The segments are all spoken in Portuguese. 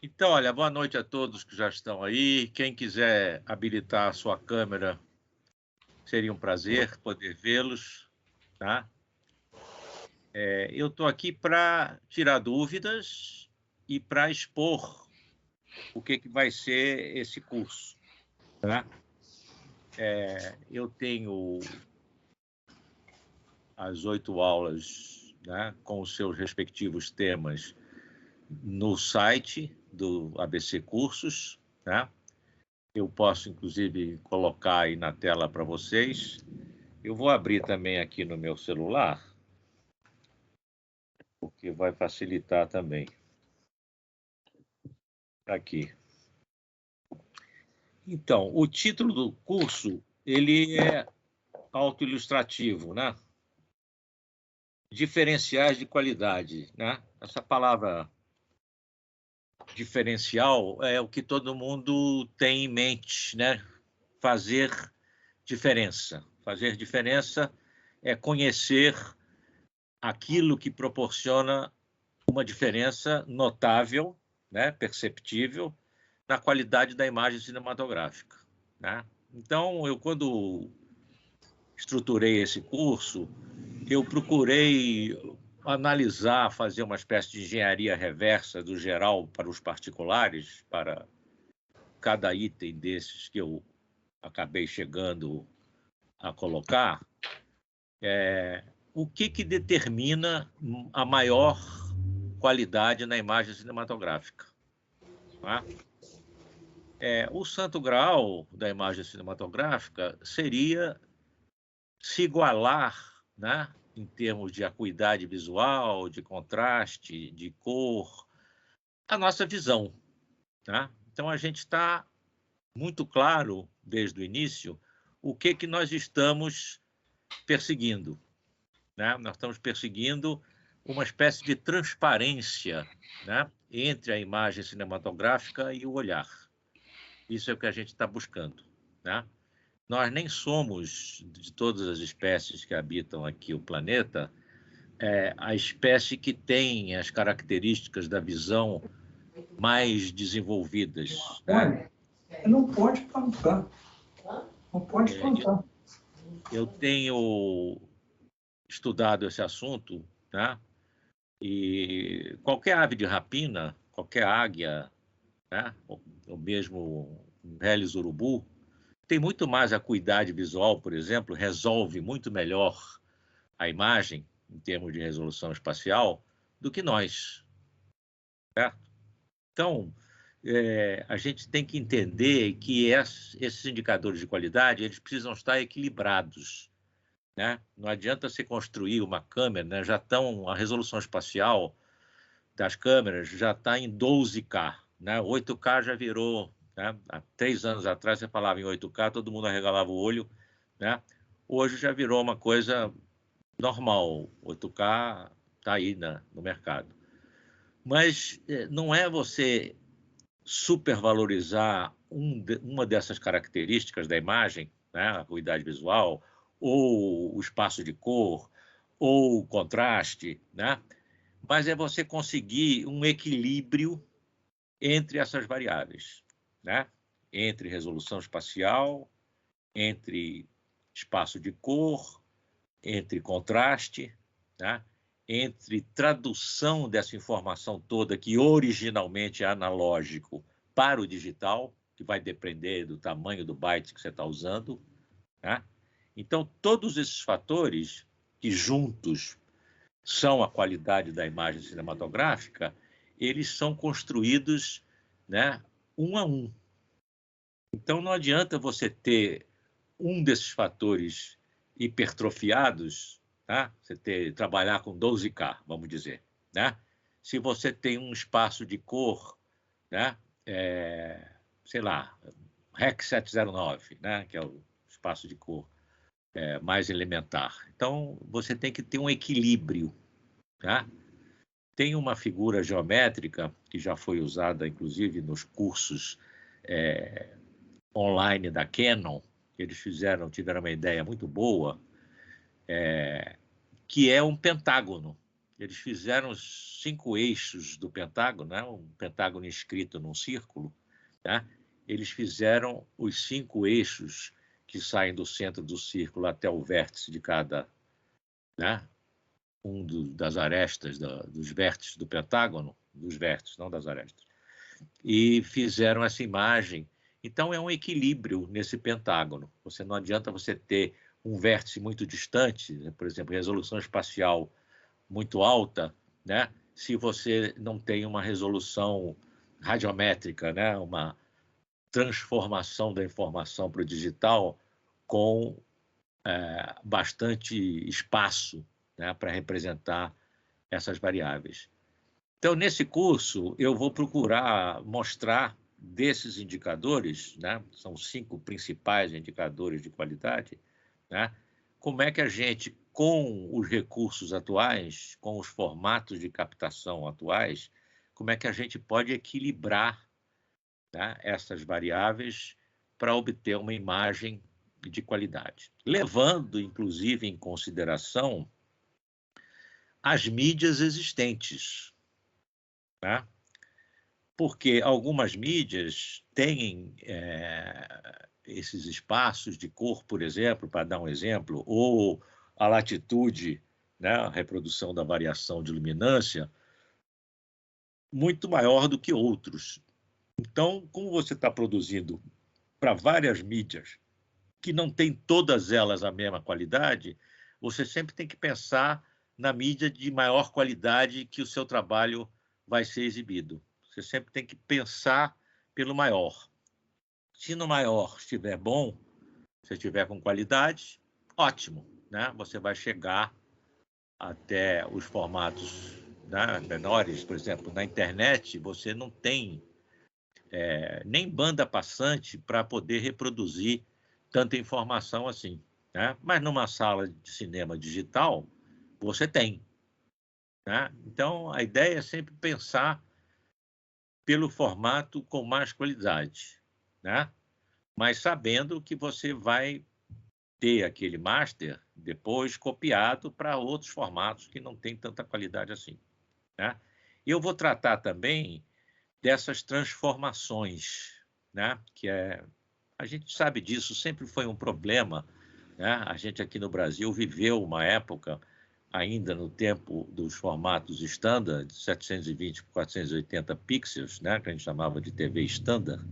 Então, olha, boa noite a todos que já estão aí. Quem quiser habilitar a sua câmera, seria um prazer poder vê-los, tá? Eu estou aqui para tirar dúvidas e para expor o que vai ser esse curso, tá? Eu tenho as 8 aulas, né, com os seus respectivos temas no site do ABC Cursos, tá? Eu posso, inclusive, colocar aí na tela para vocês. Eu vou abrir também aqui no meu celular, porque vai facilitar também. Aqui. Então, o título do curso, ele é autoilustrativo, né? Diferenciais de qualidade, né? Essa palavra diferencial é o que todo mundo tem em mente, né? Fazer diferença. Fazer diferença é conhecer aquilo que proporciona uma diferença notável, né, perceptível, na qualidade da imagem cinematográfica, né? Então, quando estruturei esse curso, eu procurei analisar, fazer uma espécie de engenharia reversa do geral para os particulares, para cada item desses que eu acabei chegando a colocar, o que determina a maior qualidade na imagem cinematográfica. Tá? O santo graal da imagem cinematográfica seria se igualar, né, em termos de acuidade visual, de contraste, de cor, a nossa visão. Tá? Então, a gente está muito claro, desde o início, o que nós estamos perseguindo. Né? Nós estamos perseguindo uma espécie de transparência, né, entre a imagem cinematográfica e o olhar. Isso é o que a gente está buscando. Né? Nós nem somos, de todas as espécies que habitam aqui o planeta, a espécie que tem as características da visão mais desenvolvidas. Né? Não pode plantar. Não pode plantar. Eu tenho estudado esse assunto, né? E qualquer ave de rapina, qualquer águia, né? ou mesmo um Reles urubu, tem muito mais acuidade visual, por exemplo, resolve muito melhor a imagem, em termos de resolução espacial, do que nós. Certo? Então, a gente tem que entender que esses indicadores de qualidade eles precisam estar equilibrados. Né? Não adianta você construir uma câmera, né? A resolução espacial das câmeras já está em 12K. Né? 8K já virou, né? Há 3 anos atrás você falava em 8K, todo mundo arregalava o olho. Né? Hoje já virou uma coisa normal, 8K está aí no mercado. Mas não é você supervalorizar uma dessas características da imagem, né? A acuidade visual, ou o espaço de cor, ou o contraste, né? Mas é você conseguir um equilíbrio entre essas variáveis, né? Entre resolução espacial, entre espaço de cor, entre contraste, né? Entre tradução dessa informação toda, que originalmente é analógico, para o digital, que vai depender do tamanho do byte que você está usando. Né? Então, todos esses fatores, que juntos são a qualidade da imagem cinematográfica, eles são construídos, né, um a um. Então, não adianta você ter um desses fatores hipertrofiados, tá? Trabalhar com 12K, vamos dizer. Né? Se você tem um espaço de cor, né, sei lá, REC 709, né, que é o espaço de cor mais elementar. Então, você tem que ter um equilíbrio. Tá? Tem uma figura geométrica que já foi usada, inclusive, nos cursos online da Canon, que eles tiveram uma ideia muito boa, que é um pentágono. Eles fizeram os 5 eixos do pentágono, né? Um pentágono inscrito num círculo, né? Eles fizeram os 5 eixos que saem do centro do círculo até o vértice de cada, né? Das arestas, dos vértices do pentágono, dos vértices, não das arestas, e fizeram essa imagem. Então, é um equilíbrio nesse pentágono. Não adianta você ter um vértice muito distante, né? Por exemplo, resolução espacial muito alta, né? Se você não tem uma resolução radiométrica, né? Uma transformação da informação para o digital com bastante espaço, né? Para representar essas variáveis. Então, nesse curso, eu vou procurar mostrar desses indicadores, né? São 5 principais indicadores de qualidade, né? Como é que a gente, com os recursos atuais, com os formatos de captação atuais, como é que a gente pode equilibrar, né, essas variáveis para obter uma imagem de qualidade, levando, inclusive, em consideração as mídias existentes, né? Porque algumas mídias têm esses espaços de cor, por exemplo, para dar um exemplo, ou a latitude, né, a reprodução da variação de luminância, muito maior do que outros. Então, como você está produzindo para várias mídias que não têm todas elas a mesma qualidade, você sempre tem que pensar na mídia de maior qualidade que o seu trabalho vai ser exibido. Você sempre tem que pensar pelo maior. Se no maior estiver bom, se estiver com qualidade, ótimo, né? Você vai chegar até os formatos, né, menores. Por exemplo, na internet, você não tem nem banda passante para poder reproduzir tanta informação assim, né? Mas numa sala de cinema digital, você tem, né? Então, a ideia é sempre pensar pelo formato com mais qualidade, né? Mas sabendo que você vai ter aquele master depois copiado para outros formatos que não têm tanta qualidade assim, né? E eu vou tratar também dessas transformações, né? A gente sabe disso, sempre foi um problema, né? A gente aqui no Brasil viveu uma época, ainda no tempo dos formatos standard, 720 por 480 pixels, né? Que a gente chamava de TV standard.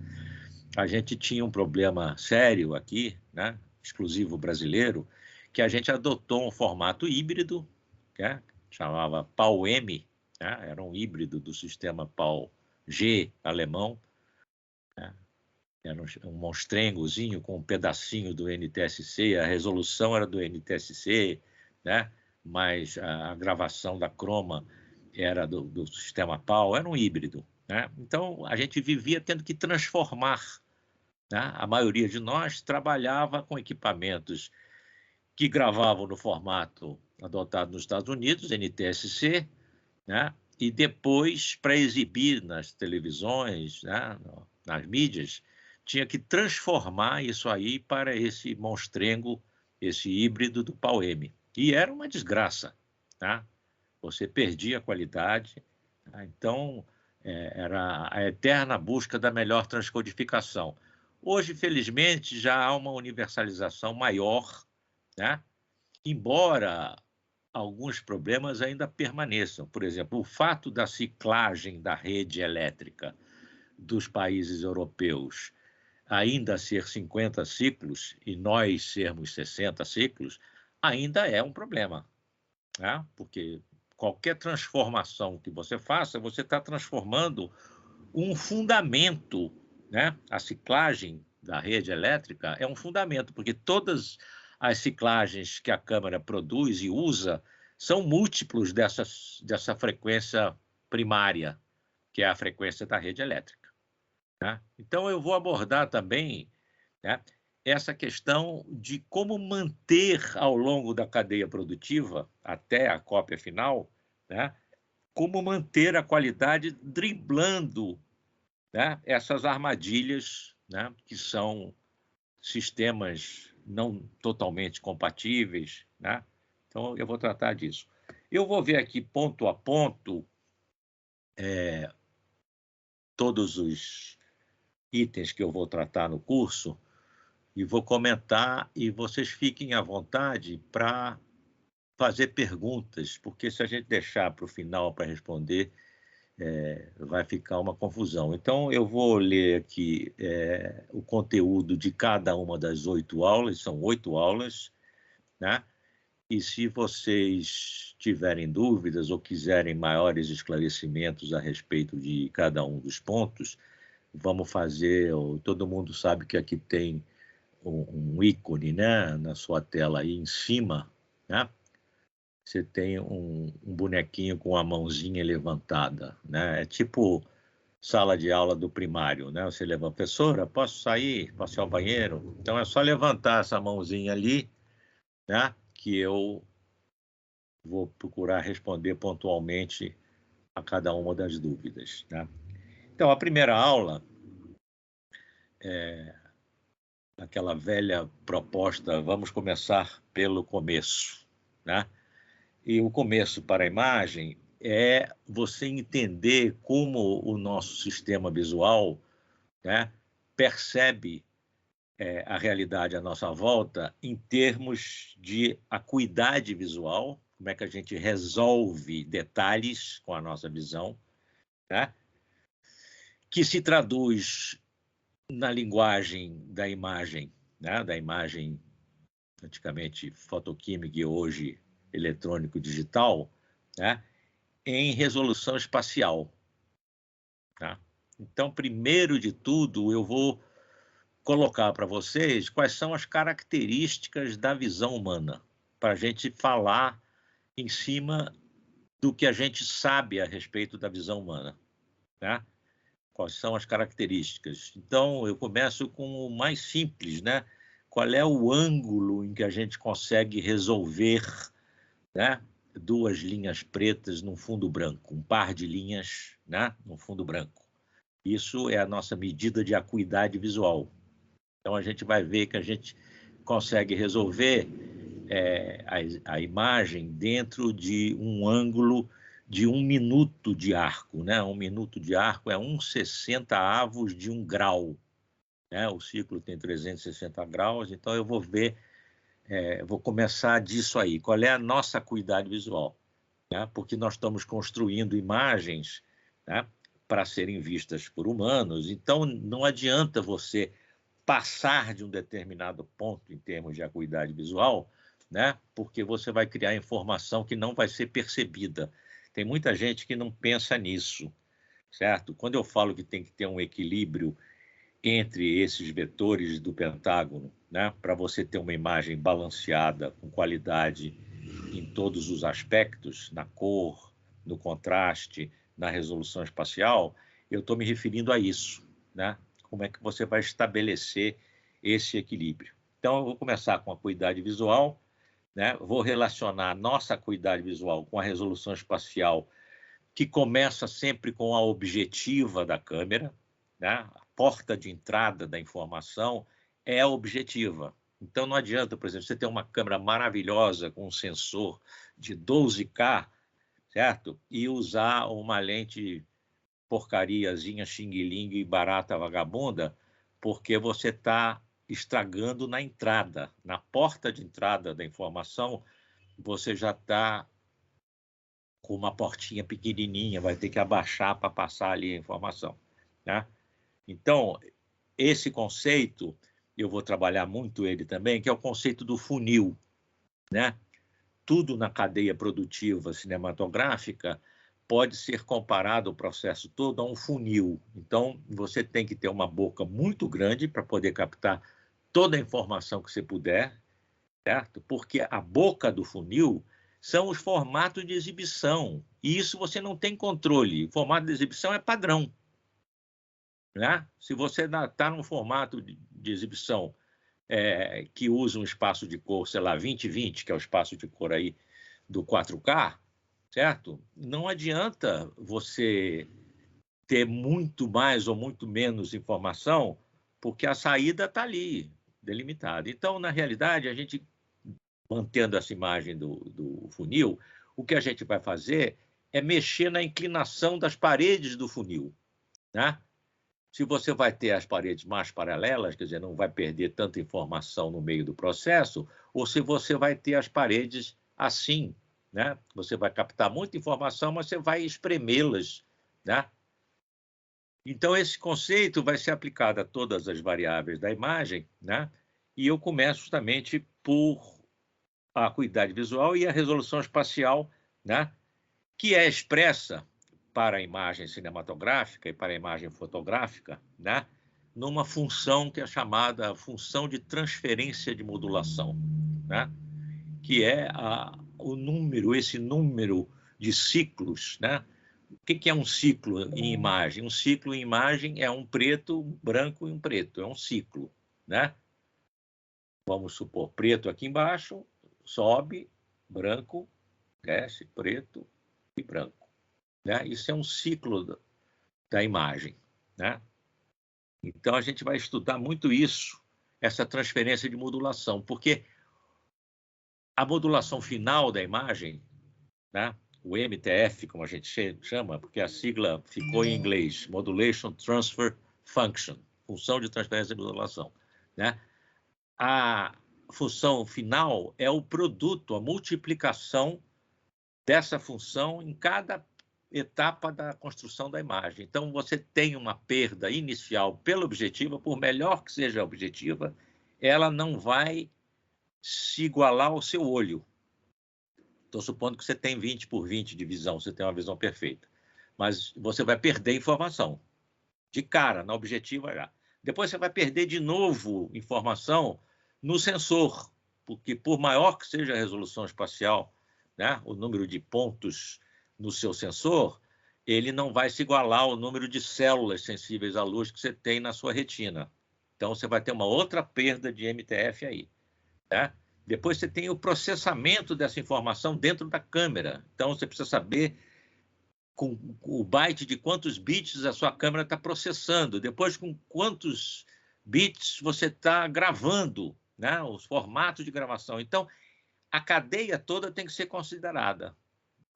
A gente tinha um problema sério aqui, né? Exclusivo brasileiro, que a gente adotou um formato híbrido, né? Chamava PAL-M, né? Era um híbrido do sistema PAL-G alemão, né? Era um monstrengozinho com um pedacinho do NTSC, a resolução era do NTSC, né? Mas a gravação da croma era do sistema PAL, era um híbrido, né? Então, a gente vivia tendo que transformar, né? A maioria de nós trabalhava com equipamentos que gravavam no formato adotado nos Estados Unidos, NTSC, né? E depois, para exibir nas televisões, né? Nas mídias, tinha que transformar isso aí para esse monstrengo, esse híbrido do PAL-M. E era uma desgraça, tá? Você perdia a qualidade, tá? Então, era a eterna busca da melhor transcodificação. Hoje, felizmente, já há uma universalização maior, né? Embora alguns problemas ainda permaneçam. Por exemplo, o fato da ciclagem da rede elétrica dos países europeus ainda ser 50 ciclos e nós sermos 60 ciclos, ainda é um problema, né? Porque qualquer transformação que você faça, você está transformando um fundamento, né? A ciclagem da rede elétrica é um fundamento, porque todas as ciclagens que a câmara produz e usa são múltiplos dessa frequência primária, que é a frequência da rede elétrica, né? Então, eu vou abordar também, né, essa questão de como manter ao longo da cadeia produtiva, até a cópia final, né, como manter a qualidade driblando, né, essas armadilhas, né, que são sistemas não totalmente compatíveis, né? Então, eu vou tratar disso. Eu vou ver aqui ponto a ponto todos os itens que eu vou tratar no curso e vou comentar, e vocês fiquem à vontade para fazer perguntas, porque se a gente deixar para o final para responder, vai ficar uma confusão. Então, eu vou ler aqui o conteúdo de cada uma das 8 aulas, são 8 aulas, né? E se vocês tiverem dúvidas ou quiserem maiores esclarecimentos a respeito de cada um dos pontos, vamos fazer. Todo mundo sabe que aqui tem um ícone, né, na sua tela aí em cima, né? Você tem um bonequinho com a mãozinha levantada, né? É tipo sala de aula do primário, né? Você levanta, professora, posso sair, posso ir ao banheiro? Então é só levantar essa mãozinha ali, né? Que eu vou procurar responder pontualmente a cada uma das dúvidas, né? Então, a primeira aula é aquela velha proposta, vamos começar pelo começo, né? E o começo para a imagem é você entender como o nosso sistema visual, né, percebe a realidade à nossa volta em termos de acuidade visual, como é que a gente resolve detalhes com a nossa visão, né? Que se traduz na linguagem da imagem, né? Da imagem antigamente fotoquímica e hoje eletrônico digital, né? Em resolução espacial. Tá? Então, primeiro de tudo, eu vou colocar para vocês quais são as características da visão humana, para a gente falar em cima do que a gente sabe a respeito da visão humana, né? Quais são as características? Então, eu começo com o mais simples, né? Qual é o ângulo em que a gente consegue resolver, né, 2 linhas pretas num fundo branco, um par de linhas, né, num fundo branco? Isso é a nossa medida de acuidade visual. Então, a gente vai ver que a gente consegue resolver a imagem dentro de um ângulo de 1 minuto de arco, né? 1 minuto de arco é 1/60 de 1 grau, né? O círculo tem 360 graus, então eu vou ver, vou começar disso aí. Qual é a nossa acuidade visual, né? Porque nós estamos construindo imagens, né, para serem vistas por humanos, então não adianta você passar de um determinado ponto em termos de acuidade visual, né? Porque você vai criar informação que não vai ser percebida. Tem muita gente que não pensa nisso, certo? Quando eu falo que tem que ter um equilíbrio entre esses vetores do pentágono, né, para você ter uma imagem balanceada, com qualidade em todos os aspectos, na cor, no contraste, na resolução espacial, eu estou me referindo a isso, né? Como é que você vai estabelecer esse equilíbrio? Então, eu vou começar com a acuidade visual, né? Vou relacionar a nossa acuidade visual com a resolução espacial, que começa sempre com a objetiva da câmera, né? A porta de entrada da informação é a objetiva. Então, não adianta, por exemplo, você ter uma câmera maravilhosa com um sensor de 12K, certo? E usar uma lente porcariazinha, xing-ling e barata vagabunda, porque você está estragando na entrada, na porta de entrada da informação, você já está com uma portinha pequenininha, vai ter que abaixar para passar ali a informação, né? Então, esse conceito, eu vou trabalhar muito ele também, que é o conceito do funil, né? Tudo na cadeia produtiva cinematográfica pode ser comparado, o processo todo, a um funil. Então, você tem que ter uma boca muito grande para poder captar toda a informação que você puder, certo? Porque a boca do funil são os formatos de exibição, e isso você não tem controle. O formato de exibição é padrão, né? Se você está num formato de exibição que usa um espaço de cor, sei lá, 20/20, que é o espaço de cor aí do 4K, certo? Não adianta você ter muito mais ou muito menos informação, porque a saída está ali, delimitada. Então, na realidade, a gente, mantendo essa imagem do funil, o que a gente vai fazer é mexer na inclinação das paredes do funil, né? Se você vai ter as paredes mais paralelas, quer dizer, não vai perder tanta informação no meio do processo, ou se você vai ter as paredes assim, né? Você vai captar muita informação, mas você vai espremê-las, né? Então, esse conceito vai ser aplicado a todas as variáveis da imagem, né? E eu começo justamente por a acuidade visual e a resolução espacial, né? Que é expressa para a imagem cinematográfica e para a imagem fotográfica, né? Numa função que é chamada função de transferência de modulação, né? Que é o número, esse número de ciclos, né? O que é um ciclo em imagem? Um ciclo em imagem é um preto, um branco e um preto, é um ciclo, né? Vamos supor, preto aqui embaixo, sobe, branco, desce, preto e branco, né? Isso é um ciclo da imagem, né? Então, a gente vai estudar muito isso, essa transferência de modulação, porque a modulação final da imagem, né? O MTF, como a gente chama, porque a sigla ficou em inglês, Modulation Transfer Function, função de transferência e modulação, né? A função final é o produto, a multiplicação dessa função em cada etapa da construção da imagem. Então, você tem uma perda inicial pela objetiva, por melhor que seja a objetiva, ela não vai se igualar ao seu olho. Estou supondo que você tem 20 por 20 de visão, você tem uma visão perfeita. Mas você vai perder informação. De cara, na objetiva já. Depois você vai perder de novo informação no sensor, porque por maior que seja a resolução espacial, né, o número de pontos no seu sensor, ele não vai se igualar ao número de células sensíveis à luz que você tem na sua retina. Então, você vai ter uma outra perda de MTF aí, né? Depois você tem o processamento dessa informação dentro da câmera. Então, você precisa saber com o byte de quantos bits a sua câmera está processando, depois com quantos bits você está gravando, né? Os formatos de gravação. Então, a cadeia toda tem que ser considerada.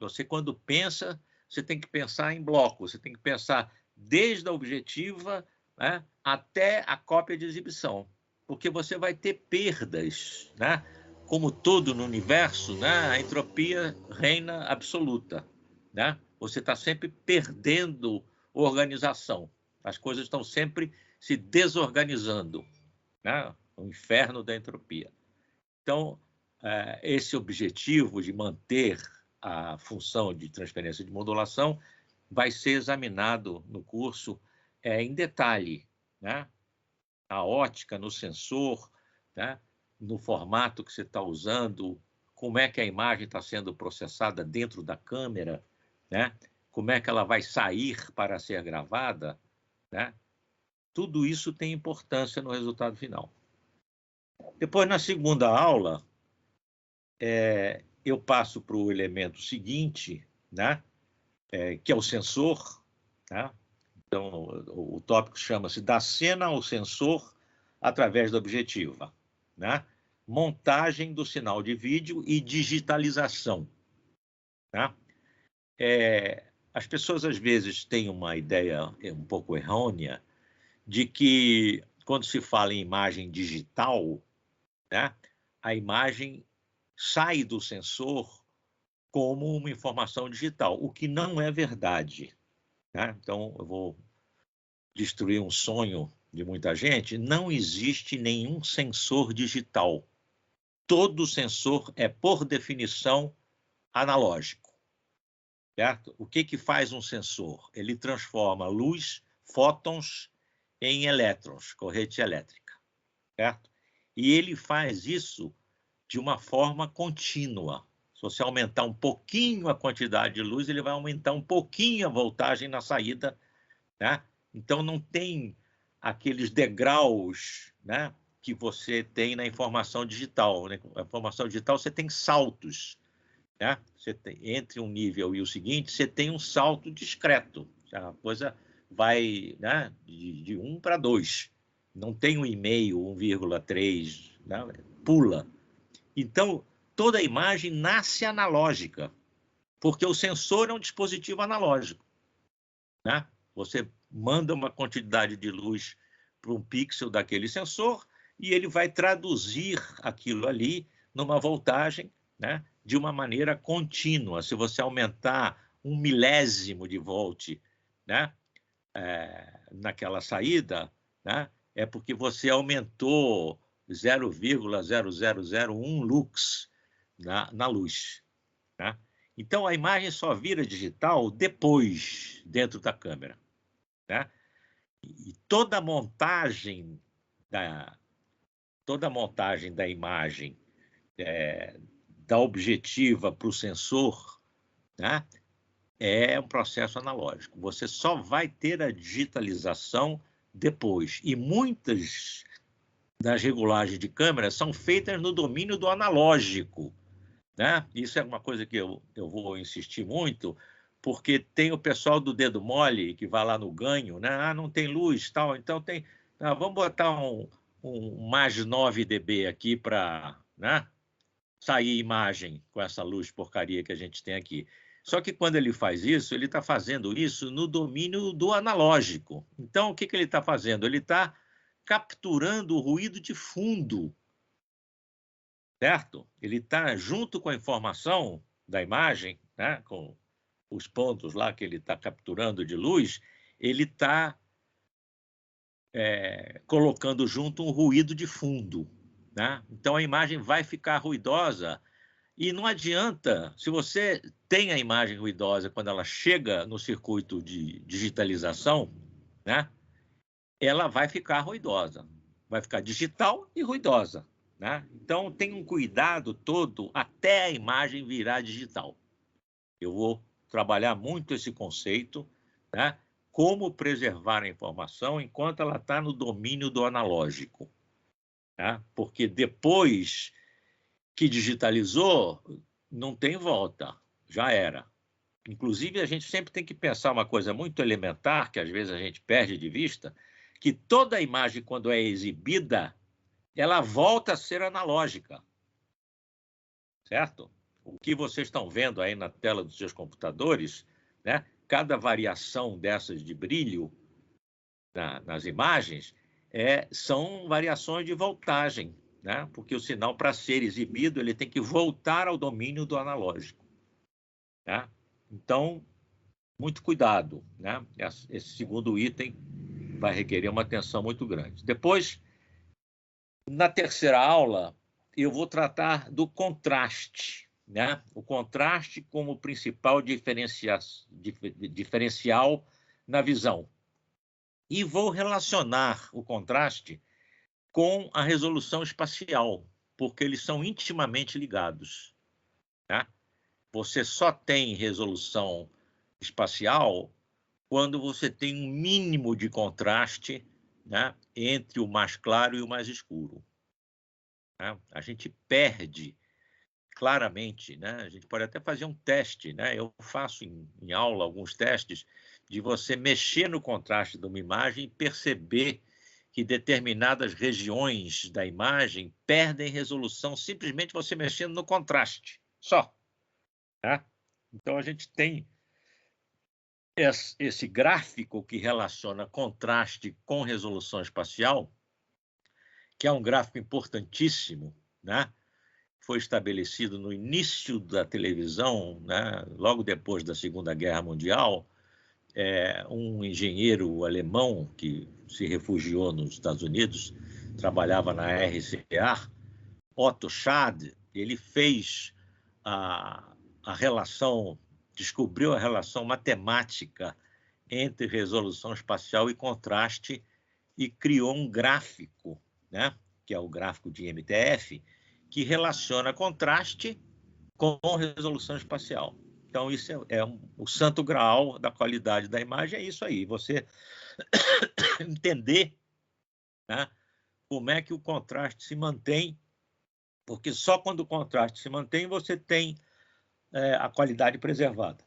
Você, quando pensa, você tem que pensar em blocos, você tem que pensar desde a objetiva, né, até a cópia de exibição, porque você vai ter perdas, né? Como tudo no universo, né, a entropia reina absoluta, né? Você está sempre perdendo organização, as coisas estão sempre se desorganizando, né? O inferno da entropia. Então, esse objetivo de manter a função de transferência de modulação vai ser examinado no curso em detalhe, né? A ótica no sensor, né? No formato que você está usando, como é que a imagem está sendo processada dentro da câmera, né? Como é que ela vai sair para ser gravada, né? Tudo isso tem importância no resultado final. Depois, na segunda aula, eu passo para o elemento seguinte, né? Que é o sensor, né? Então, o tópico chama-se da cena ao sensor através da objetiva, né? Montagem do sinal de vídeo e digitalização, né? As pessoas, às vezes, têm uma ideia um pouco errônea de que, quando se fala em imagem digital, né, a imagem sai do sensor como uma informação digital, o que não é verdade, né? Então, eu vou destruir um sonho de muita gente. Não existe nenhum sensor digital. Todo sensor é, por definição, analógico, certo? O que faz um sensor? Ele transforma luz, fótons, em elétrons, corrente elétrica, certo? E ele faz isso de uma forma contínua. Se você aumentar um pouquinho a quantidade de luz, ele vai aumentar um pouquinho a voltagem na saída, né? Então, não tem aqueles degraus, né, que você tem na informação digital, né? Na informação digital, você tem saltos, né? Você tem, entre um nível e o seguinte, você tem um salto discreto. A coisa vai, né, de 1 para 2. Não tem 1,5, 1,3, né? Pula. Então, toda a imagem nasce analógica. Porque o sensor é um dispositivo analógico, né? Você manda uma quantidade de luz para um pixel daquele sensor e ele vai traduzir aquilo ali numa voltagem, né, de uma maneira contínua. Se você aumentar 1 milésimo de volt, né, naquela saída, né, é porque você aumentou 0,0001 lux na luz, né? Então, a imagem só vira digital depois, dentro da câmera, né? E toda a montagem da imagem, da objetiva para o sensor, né, é um processo analógico. Você só vai ter a digitalização depois. E muitas das regulagens de câmera são feitas no domínio do analógico, né? Isso é uma coisa que eu vou insistir muito, porque tem o pessoal do dedo mole que vai lá no ganho, né? Ah, não tem luz, tal, então tem. Ah, vamos botar um mais 9 dB aqui para, né, sair imagem com essa luz porcaria que a gente tem aqui. Só que quando ele faz isso, ele está fazendo isso no domínio do analógico. Então, o que ele está fazendo? Ele está capturando o ruído de fundo, certo? Ele está junto com a informação da imagem, né, com os pontos lá que ele está capturando de luz, ele está colocando junto um ruído de fundo, né? Então a imagem vai ficar ruidosa e não adianta, se você tem a imagem ruidosa quando ela chega no circuito de digitalização, né, ela vai ficar ruidosa, vai ficar digital e ruidosa, né? Então tem um cuidado todo até a imagem virar digital. Eu vou trabalhar muito esse conceito, né? Como preservar a informação enquanto ela está no domínio do analógico, né? Porque depois que digitalizou, não tem volta, já era. Inclusive, a gente sempre tem que pensar uma coisa muito elementar, que às vezes a gente perde de vista, que toda imagem, quando é exibida, ela volta a ser analógica, certo? O que vocês estão vendo aí na tela dos seus computadores, né? Cada variação dessas de brilho nas imagens são variações de voltagem, né? Porque o sinal, para ser exibido, ele tem que voltar ao domínio do analógico, né? Então, muito cuidado, né? Esse segundo item vai requerer uma atenção muito grande. Depois, na terceira aula, eu vou tratar do contraste, né? O contraste como principal diferencial na visão. E vou relacionar o contraste com a resolução espacial, porque eles são intimamente ligados, né? Você só tem resolução espacial quando você tem um mínimo de contraste, né, entre o mais claro e o mais escuro, né? A gente perde claramente, né? A gente pode até fazer um teste, né? Eu faço em aula alguns testes de você mexer no contraste de uma imagem e perceber que determinadas regiões da imagem perdem resolução simplesmente você mexendo no contraste, só, né? Então a gente tem esse gráfico que relaciona contraste com resolução espacial, que é um gráfico importantíssimo, né? Foi estabelecido no início da televisão, né? Logo depois da Segunda Guerra Mundial, um engenheiro alemão que se refugiou nos Estados Unidos, trabalhava na RCA, Otto Schad, ele fez a relação, descobriu a relação matemática entre resolução espacial e contraste e criou um gráfico, né, que é o gráfico de MTF, que relaciona contraste com resolução espacial. Então, isso o santo graal da qualidade da imagem, é isso aí, você entender, né, como é que o contraste se mantém, porque só quando o contraste se mantém, você tem a qualidade preservada.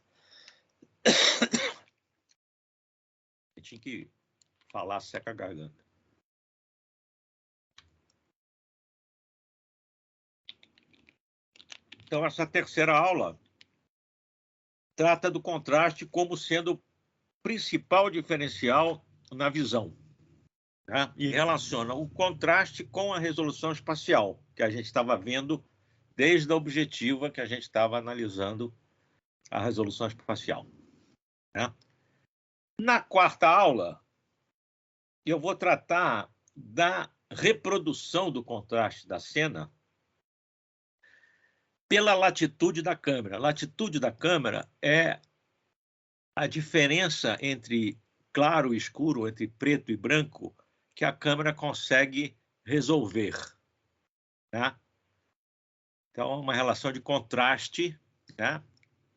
Eu tinha que falar seca a garganta. Então, essa terceira aula trata do contraste como sendo o principal diferencial na visão, né? E relaciona o contraste com a resolução espacial, que a gente estava vendo desde a objetiva que a gente estava analisando a resolução espacial, né? Na quarta aula, eu vou tratar da reprodução do contraste da cena pela latitude da câmera. A latitude da câmera é a diferença entre claro e escuro, entre preto e branco, que a câmera consegue resolver, né? Então, é uma relação de contraste, né?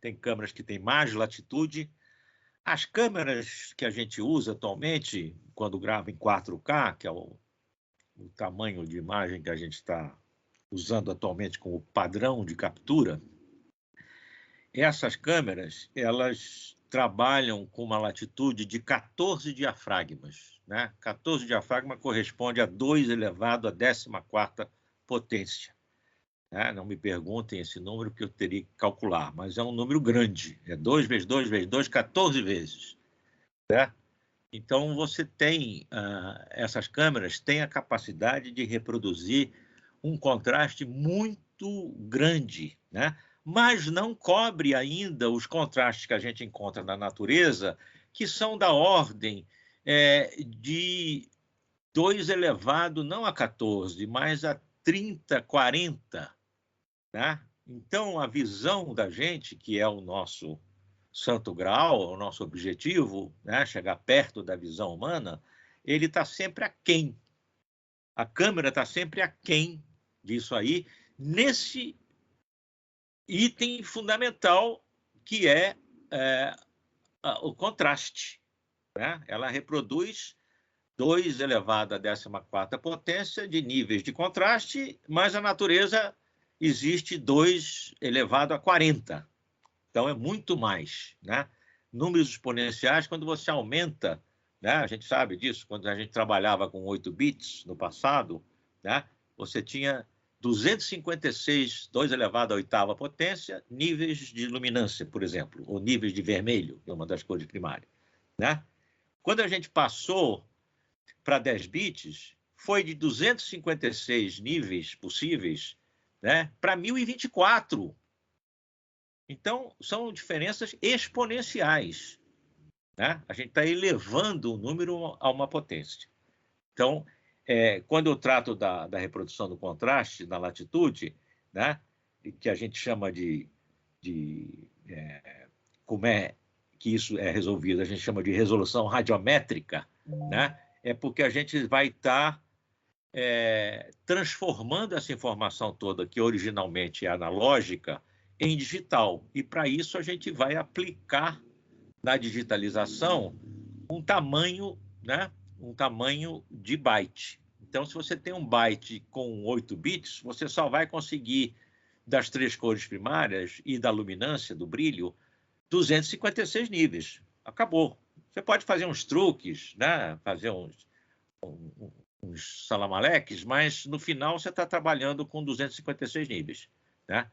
Tem câmeras que têm mais latitude. As câmeras que a gente usa atualmente, quando grava em 4K, que é o tamanho de imagem que a gente está usando atualmente como padrão de captura, essas câmeras, elas trabalham com uma latitude de 14 diafragmas, né? 14 diafragmas corresponde a 2 elevado à 14ª potência, né? Não me perguntem esse número, porque eu teria que calcular, mas é um número grande. É 2 vezes 2 vezes 2, 14 vezes, né? Então, você tem, essas câmeras têm a capacidade de reproduzir um contraste muito grande, né? Mas não cobre ainda os contrastes que a gente encontra na natureza, que são da ordem de 2 elevado não a 14, mas a 30, 40, né? Então, a visão da gente, que é o nosso santo grau, o nosso objetivo, né, chegar perto da visão humana, ele está sempre aquém. A câmera está sempre aquém disso aí, nesse item fundamental que é o contraste, né? Ela reproduz 2 elevado à 14ª potência de níveis de contraste, mas a natureza existe 2 elevado a 40. Então, é muito mais, né? Números exponenciais, quando você aumenta, né? A gente sabe disso, quando a gente trabalhava com 8 bits no passado, né? Você tinha 256, 2 elevado à 8ª potência, níveis de luminância, por exemplo, ou níveis de vermelho, que é uma das cores primárias, né? Quando a gente passou para 10 bits, foi de 256 níveis possíveis, né, para 1024. Então, são diferenças exponenciais, né? A gente está elevando o número a uma potência. Então, quando eu trato da reprodução do contraste na latitude, né, que a gente chama como é que isso é resolvido, a gente chama de resolução radiométrica, né? É porque a gente vai estar transformando essa informação toda, que originalmente é analógica, em digital. E, para isso, a gente vai aplicar na digitalização um tamanho, né? Um tamanho de byte. Então, se você tem um byte com 8 bits, você só vai conseguir, das 3 cores primárias e da luminância, do brilho, 256 níveis. Acabou. Você pode fazer uns truques, né? Fazer uns salamaleques, mas no final você está trabalhando com 256 níveis, né?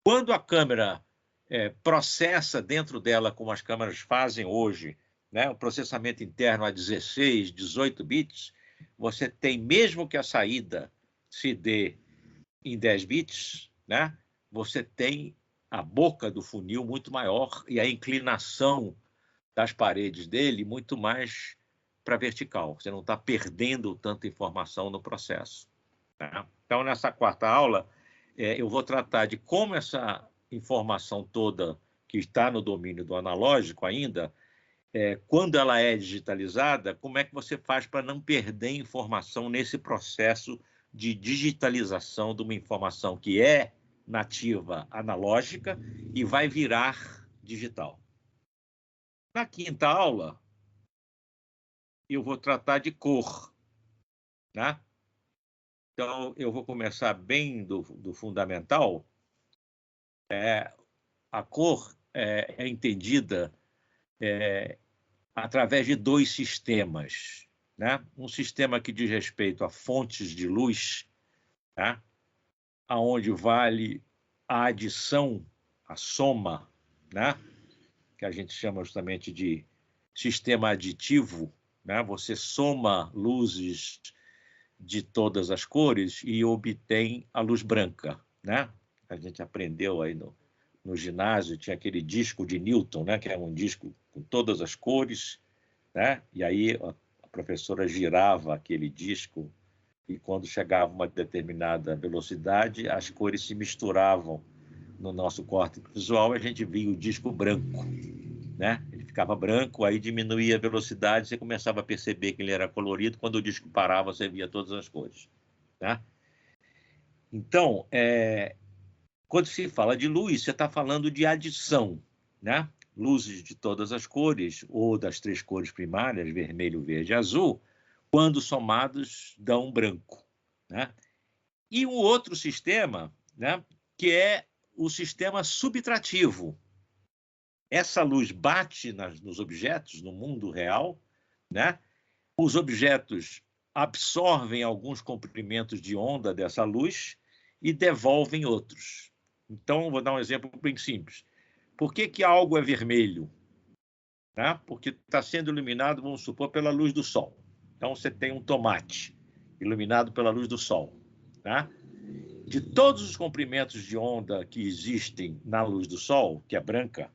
Quando a câmera processa dentro dela, como as câmeras fazem hoje, né, o processamento interno a 16, 18 bits, você tem, mesmo que a saída se dê em 10 bits, né, você tem a boca do funil muito maior e a inclinação das paredes dele muito mais para vertical. Você não está perdendo tanta informação no processo, né? Então, nessa quarta aula, eu vou tratar de como essa informação toda que está no domínio do analógico ainda, quando ela é digitalizada, como é que você faz para não perder informação nesse processo de digitalização de uma informação que é nativa analógica e vai virar digital. Na quinta aula, eu vou tratar de cor, né? Então, eu vou começar bem do fundamental. A cor é entendida através de 2 sistemas, né? Um sistema que diz respeito a fontes de luz, né? Onde vale a adição, a soma, né, que a gente chama justamente de sistema aditivo, né? Você soma luzes de todas as cores e obtém a luz branca, né? A gente aprendeu aí no ginásio, tinha aquele disco de Newton, né? Que é um disco com todas as cores, né? E aí a professora girava aquele disco e quando chegava a uma determinada velocidade, as cores se misturavam no nosso córtex visual e a gente via o disco branco, né? Ele ficava branco, aí diminuía a velocidade, você começava a perceber que ele era colorido, quando o disco parava, você via todas as cores, né? Então, quando se fala de luz, você está falando de adição, né? Luzes de todas as cores, ou das 3 cores primárias, vermelho, verde e azul, quando somados dão branco, né? E um outro sistema, né, que é o sistema subtrativo. Essa luz bate nos objetos, no mundo real, né? Os objetos absorvem alguns comprimentos de onda dessa luz e devolvem outros. Então, vou dar um exemplo bem simples. Por que algo é vermelho? Né? Porque está sendo iluminado, vamos supor, pela luz do sol. Então, você tem um tomate iluminado pela luz do sol. Né? De todos os comprimentos de onda que existem na luz do sol, que é branca,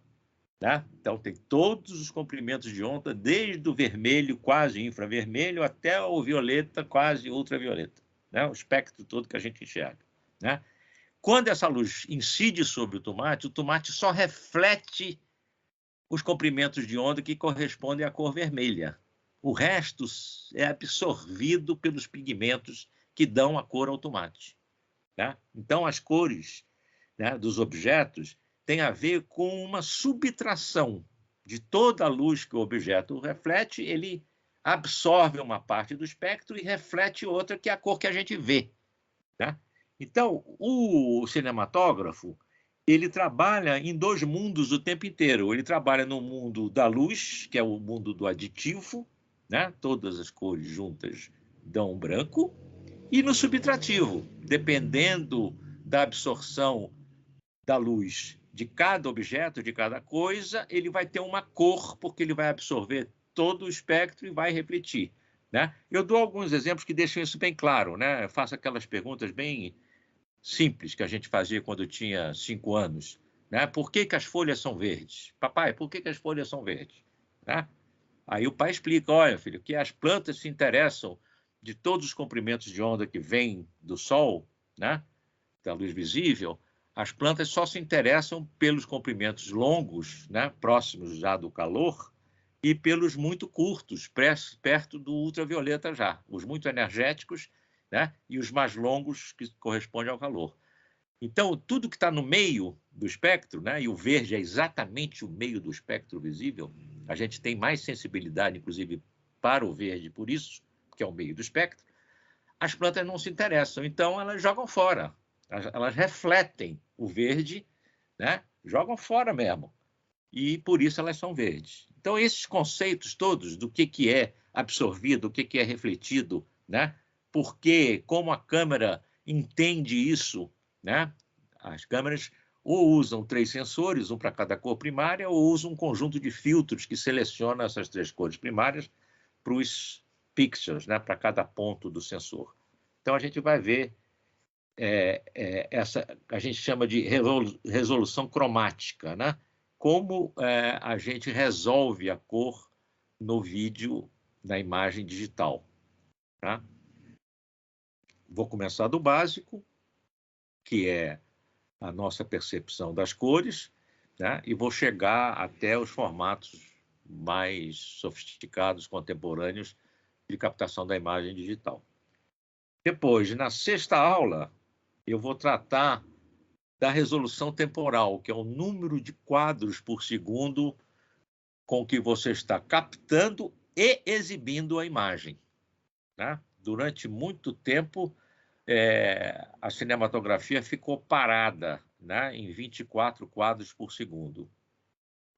né? Então, tem todos os comprimentos de onda, desde o vermelho, quase infravermelho, até o violeta, quase ultravioleta. Né? O espectro todo que a gente enxerga. Né? Quando essa luz incide sobre o tomate só reflete os comprimentos de onda que correspondem à cor vermelha. O resto é absorvido pelos pigmentos que dão a cor ao tomate. Né? Então, as cores, né, dos objetos têm a ver com uma subtração de toda a luz que o objeto reflete, ele absorve uma parte do espectro e reflete outra, que é a cor que a gente vê. Né? Então, o cinematógrafo, ele trabalha em 2 mundos o tempo inteiro. Ele trabalha no mundo da luz, que é o mundo do aditivo, né? Todas as cores juntas dão um branco, e no subtrativo, dependendo da absorção da luz de cada objeto, de cada coisa, ele vai ter uma cor, porque ele vai absorver todo o espectro e vai refletir. Né? Eu dou alguns exemplos que deixam isso bem claro. Né? Eu faço aquelas perguntas bem simples que a gente fazia quando eu tinha 5 anos. Né? Por que as folhas são verdes? Papai, por que as folhas são verdes? Né? Aí o pai explica, olha, filho, que as plantas se interessam de todos os comprimentos de onda que vêm do sol, né, da luz visível, as plantas só se interessam pelos comprimentos longos, né, próximos já do calor, e pelos muito curtos, perto do ultravioleta já, os muito energéticos, né, e os mais longos que correspondem ao calor. Então, tudo que está no meio do espectro, né, e o verde é exatamente o meio do espectro visível, a gente tem mais sensibilidade, inclusive, para o verde, por isso, que é o meio do espectro, as plantas não se interessam, então elas jogam fora, elas refletem o verde, né, jogam fora mesmo, e por isso elas são verdes. Então, esses conceitos todos do que é absorvido, o que é refletido, né, porque, como a câmera entende isso, né, as câmeras ou usam 3 sensores, um para cada cor primária, ou usam um conjunto de filtros que seleciona essas 3 cores primárias para os pixels, né, para cada ponto do sensor. Então, a gente vai ver essa, a gente chama de resolução cromática, né? Como a gente resolve a cor no vídeo, na imagem digital. Tá? Vou começar do básico, que é a nossa percepção das cores, né? E vou chegar até os formatos mais sofisticados, contemporâneos, de captação da imagem digital. Depois, na 6ª aula, eu vou tratar da resolução temporal, que é o número de quadros por segundo com que você está captando e exibindo a imagem. Né? Durante muito tempo, a cinematografia ficou parada, né, em 24 quadros por segundo,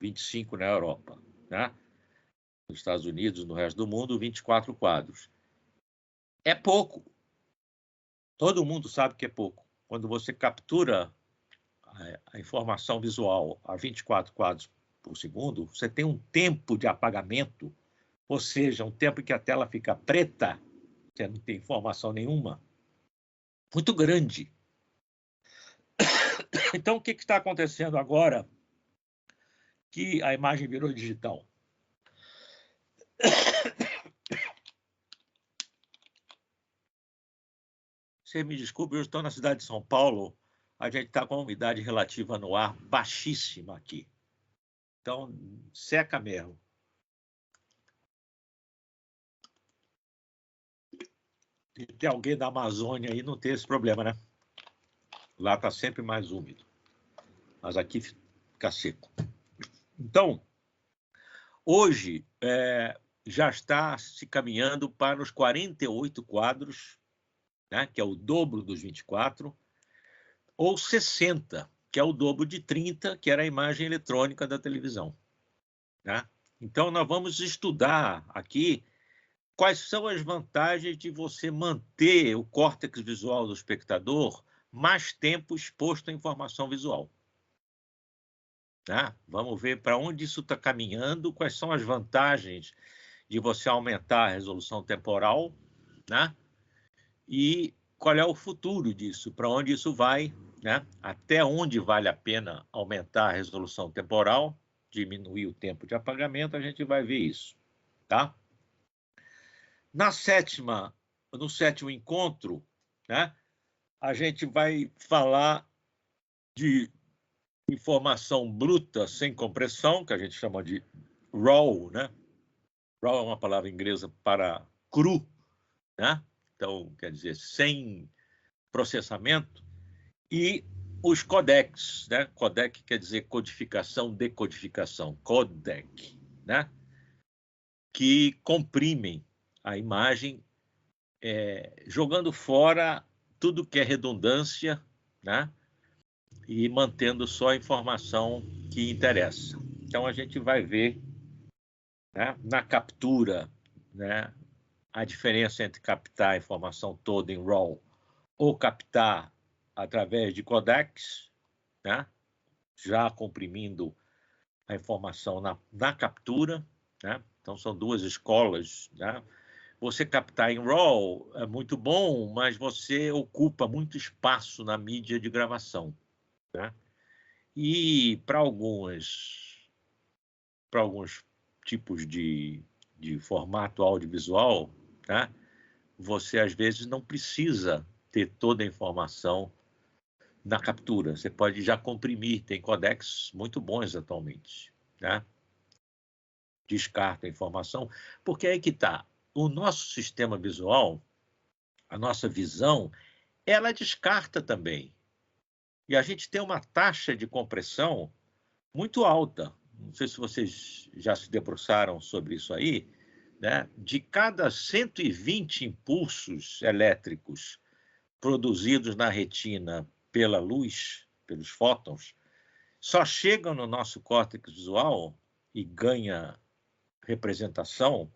25 na Europa. Né? Nos Estados Unidos, no resto do mundo, 24 quadros. É pouco. Todo mundo sabe que é pouco. Quando você captura a informação visual a 24 quadros por segundo, você tem um tempo de apagamento, ou seja, um tempo em que a tela fica preta, que não tem informação nenhuma, muito grande. Então, o que está acontecendo agora que a imagem virou digital? Você me desculpe, eu estou na cidade de São Paulo, a gente está com a umidade relativa no ar baixíssima aqui. Então, seca mesmo. E tem alguém da Amazônia aí, não tem esse problema, né? Lá está sempre mais úmido. Mas aqui fica seco. Então, hoje já está se caminhando para os 48 quadros, né, que é o dobro dos 24, ou 60, que é o dobro de 30, que era a imagem eletrônica da televisão. Né? Então, nós vamos estudar aqui quais são as vantagens de você manter o córtex visual do espectador mais tempo exposto à informação visual. Né? Vamos ver para onde isso está caminhando, quais são as vantagens de você aumentar a resolução temporal, né? E qual é o futuro disso, para onde isso vai, né? Até onde vale a pena aumentar a resolução temporal, diminuir o tempo de apagamento, a gente vai ver isso. Tá? No sétimo encontro, né? A gente vai falar de informação bruta sem compressão, que a gente chama de RAW, né? RAW é uma palavra inglesa para cru, né? Então, quer dizer, sem processamento, e os codecs, né? Codec quer dizer codificação, decodificação, codec, né? Que comprimem a imagem, jogando fora tudo que é redundância, né? E mantendo só a informação que interessa. Então, a gente vai ver, né, na captura, né, a diferença entre captar a informação toda em RAW ou captar através de codecs, né, já comprimindo a informação na captura. Né? Então, são duas escolas. Né? Você captar em RAW é muito bom, mas você ocupa muito espaço na mídia de gravação. Né? E para alguns tipos de formato audiovisual, tá? Você às vezes não precisa ter toda a informação na captura. Você pode já comprimir, tem codecs muito bons atualmente. Né? Descarta a informação, porque aí que está. O nosso sistema visual, a nossa visão, ela descarta também. E a gente tem uma taxa de compressão muito alta. Não sei se vocês já se debruçaram sobre isso aí, né? De cada 120 impulsos elétricos produzidos na retina pela luz, pelos fótons, só chegam no nosso córtex visual e ganha representação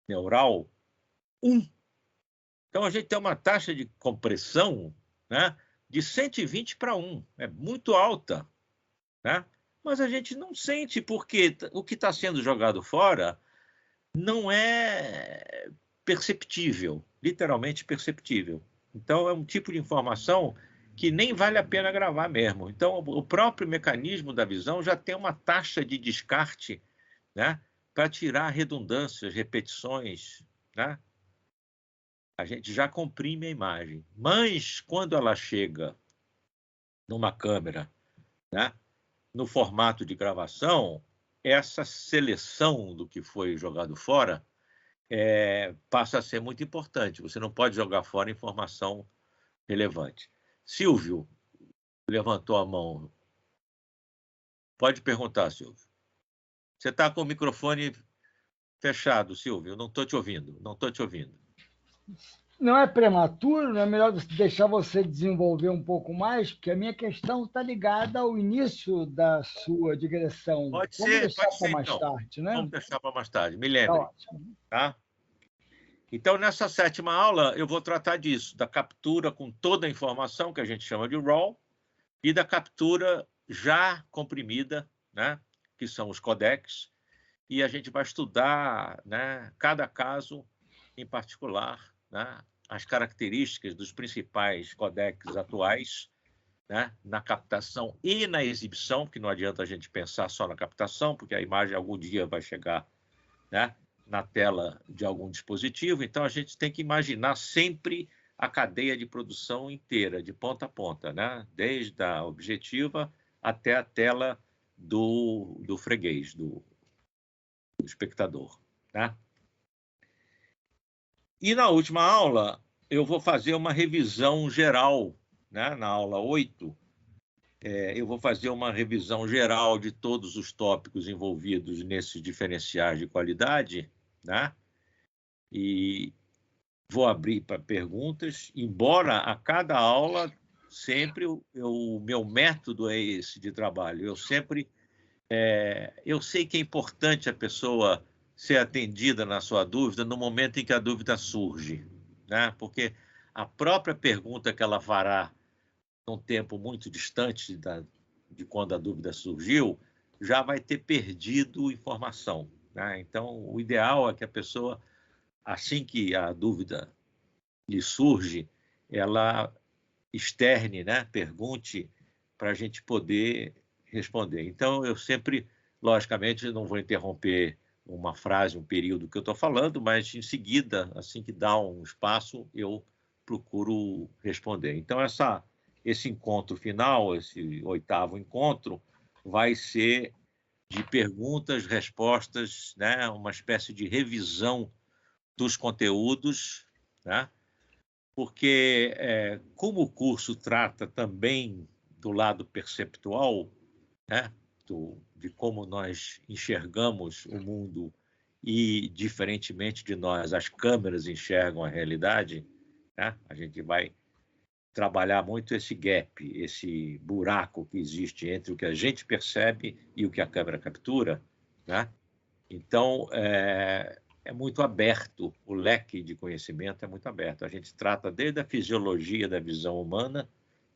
neural 1. Então, a gente tem uma taxa de compressão, né, de 120 para 1. É muito alta. Né? Mas a gente não sente, porque o que está sendo jogado fora não é perceptível, literalmente perceptível. Então, é um tipo de informação que nem vale a pena gravar mesmo. Então, o próprio mecanismo da visão já tem uma taxa de descarte, né, para tirar redundâncias, repetições. Né? A gente já comprime a imagem. Mas, quando ela chega numa câmera, né, no formato de gravação, essa seleção do que foi jogado fora passa a ser muito importante. Você não pode jogar fora informação relevante. Silvio levantou a mão. Pode perguntar, Silvio. Você está com o microfone fechado, Silvio. Não estou te ouvindo. Não estou te ouvindo. Não é prematuro? Não é melhor deixar você desenvolver um pouco mais? Porque a minha questão está ligada ao início da sua digressão. Pode Vamos ser, deixar pode para ser, mais então. tarde, né? Vamos deixar para mais tarde. Me Tá lembre. ótimo. Tá? Então, nessa sétima aula, eu vou tratar disso, da captura com toda a informação, que a gente chama de RAW, e da captura já comprimida, né, que são os codecs, e a gente vai estudar, né, cada caso em particular, né, as características dos principais codecs atuais, né, na captação e na exibição, que não adianta a gente pensar só na captação, porque a imagem algum dia vai chegar, né, na tela de algum dispositivo. Então, a gente tem que imaginar sempre a cadeia de produção inteira, de ponta a ponta, né, desde a objetiva até a tela do freguês, do espectador. Né? E na última aula, eu vou fazer uma revisão geral, né, na aula 8, eu vou fazer uma revisão geral de todos os tópicos envolvidos nesses diferenciais de qualidade, né? E vou abrir para perguntas, embora a cada aula, sempre o meu método é esse de trabalho. Eu sei que é importante a pessoa ser atendida na sua dúvida no momento em que a dúvida surge, né? Porque a própria pergunta que ela fará num tempo muito distante de quando a dúvida surgiu, já vai ter perdido informação. Né? Então, o ideal é que a pessoa, assim que a dúvida lhe surge, ela externe, né? Pergunte para a gente poder responder. Então, eu sempre, logicamente, não vou interromper uma frase, um período que eu estou falando, mas em seguida, assim que dá um espaço, eu procuro responder. Então, esse encontro final, esse 8º encontro, vai ser de perguntas, respostas, né? Uma espécie de revisão dos conteúdos, né? Porque, como o curso trata também do lado perceptual, né? De como nós enxergamos o mundo e, diferentemente de nós, as câmeras enxergam a realidade, né? A gente vai trabalhar muito esse gap, esse buraco que existe entre o que a gente percebe e o que a câmera captura, né? Então, é muito aberto, o leque de conhecimento é muito aberto. A gente trata desde a fisiologia da visão humana,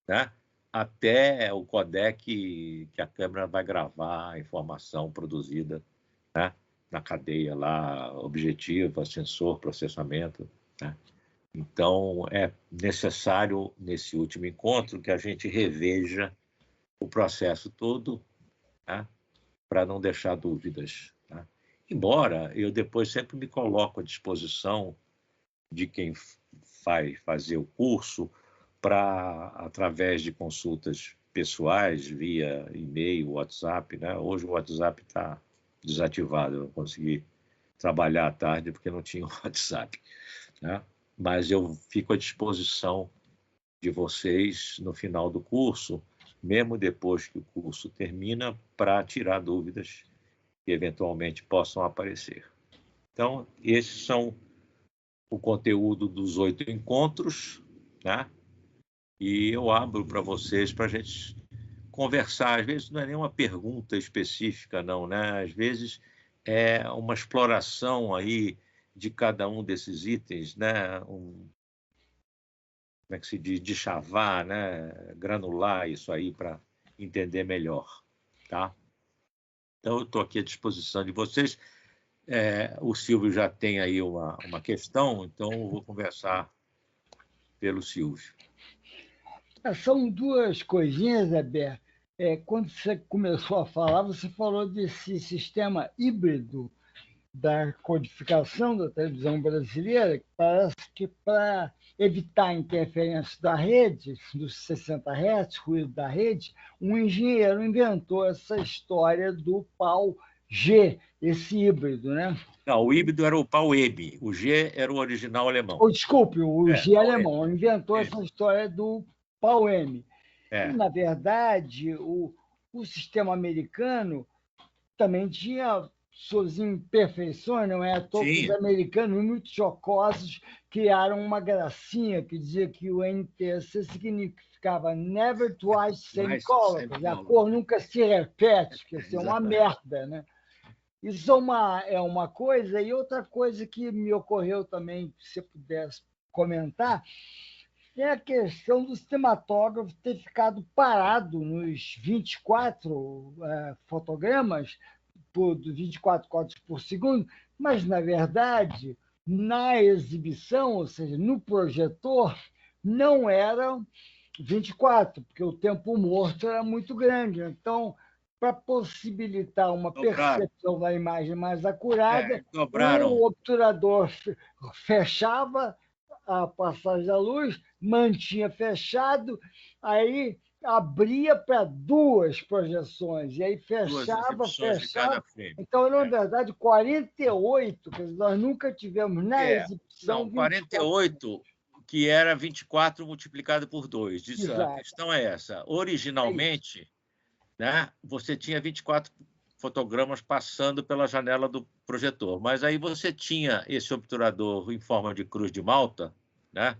né, até o codec que a câmera vai gravar a informação produzida, né, na cadeia lá, objetiva, sensor, processamento. Né? Então, é necessário, nesse último encontro, que a gente reveja o processo todo, né, para não deixar dúvidas. Né? Embora eu depois sempre me coloco à disposição de quem vai fazer o curso para, através de consultas pessoais, via e-mail, WhatsApp. Né? Hoje o WhatsApp está desativado, eu não consegui trabalhar à tarde porque não tinha o WhatsApp. Né? Mas eu fico à disposição de vocês no final do curso, mesmo depois que o curso termina, para tirar dúvidas que eventualmente possam aparecer. Então, esses são o conteúdo dos 8 encontros, né? E eu abro para vocês para a gente conversar. Às vezes não é nenhuma pergunta específica, não, né? Às vezes é uma exploração aí de cada um desses itens, né? Como é que se diz? De chavar, né? Granular isso aí para entender melhor, tá? Então, eu estou aqui à disposição de vocês. O Silvio já tem aí uma questão, então eu vou conversar pelo Silvio. São duas coisinhas, Heber. Quando você começou a falar, você falou desse sistema híbrido da codificação da televisão brasileira, que parece que para evitar a interferência da rede, dos 60 Hz, ruído da rede, um engenheiro inventou essa história do pau-G, esse híbrido, né? Não, o híbrido era o pau-M, o G era o original alemão. Desculpe, o G pau-M. alemão inventou essa história do pau-M. E, na verdade, o sistema americano também tinha suas imperfeições, não é? Todos os americanos, muito jocosos, criaram uma gracinha que dizia que o NTSC significava Never Twice Same Color, a cor nunca se repete, que é uma merda, né? Isso é uma coisa, e outra coisa que me ocorreu também, se você pudesse comentar, é a questão do cinematógrafo ter ficado parado nos 24 fotogramas 24 quadros por segundo, mas, na verdade, na exibição, ou seja, no projetor, não eram 24, porque o tempo morto era muito grande. Então, para possibilitar uma percepção da imagem mais acurada, o obturador fechava a passagem da luz, mantinha fechado, aí abria para duas projeções, e aí fechava. Então, na verdade, 48, quer dizer, nós nunca tivemos na exibição. Não, 48, que era 24 multiplicado por 2. A questão é essa. Originalmente, né, você tinha 24 fotogramas passando pela janela do projetor, mas aí você tinha esse obturador em forma de cruz de Malta, né?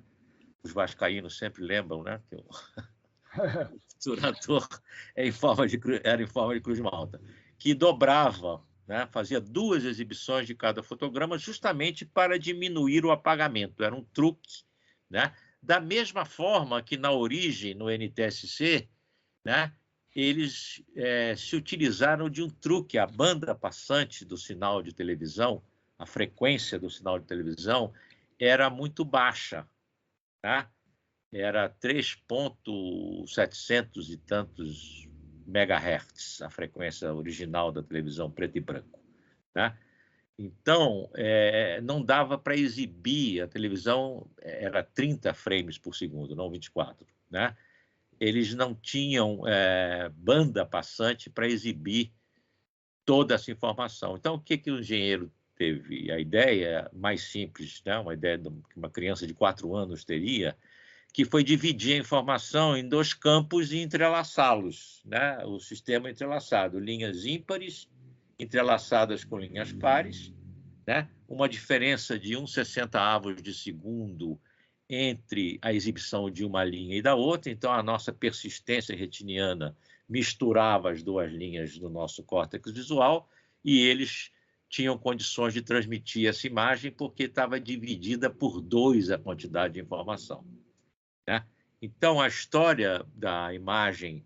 Os vascaínos sempre lembram, né, que o obturador era em forma de cruz de Malta, que dobrava, né, fazia duas exibições de cada fotograma justamente para diminuir o apagamento. Era um truque, né? Da mesma forma que na origem, no NTSC, né, eles se utilizaram de um truque. A banda passante do sinal de televisão, a frequência do sinal de televisão, era muito baixa, tá? Era 3.700 e tantos megahertz, a frequência original da televisão preto e branco, tá? Então, não dava para exibir. A televisão era 30 frames por segundo, não 24, né? Eles não tinham banda passante para exibir toda essa informação. Então, o que o engenheiro teve? A ideia mais simples, né? Uma ideia que uma criança de 4 anos teria, que foi dividir a informação em dois campos e entrelaçá-los, né? O sistema entrelaçado, linhas ímpares entrelaçadas com linhas pares, né? Uma diferença de 1/60 de segundo entre a exibição de uma linha e da outra. Então, a nossa persistência retiniana misturava as duas linhas do nosso córtex visual e eles tinham condições de transmitir essa imagem porque estava dividida por 2 a quantidade de informação, né? Então, a história da imagem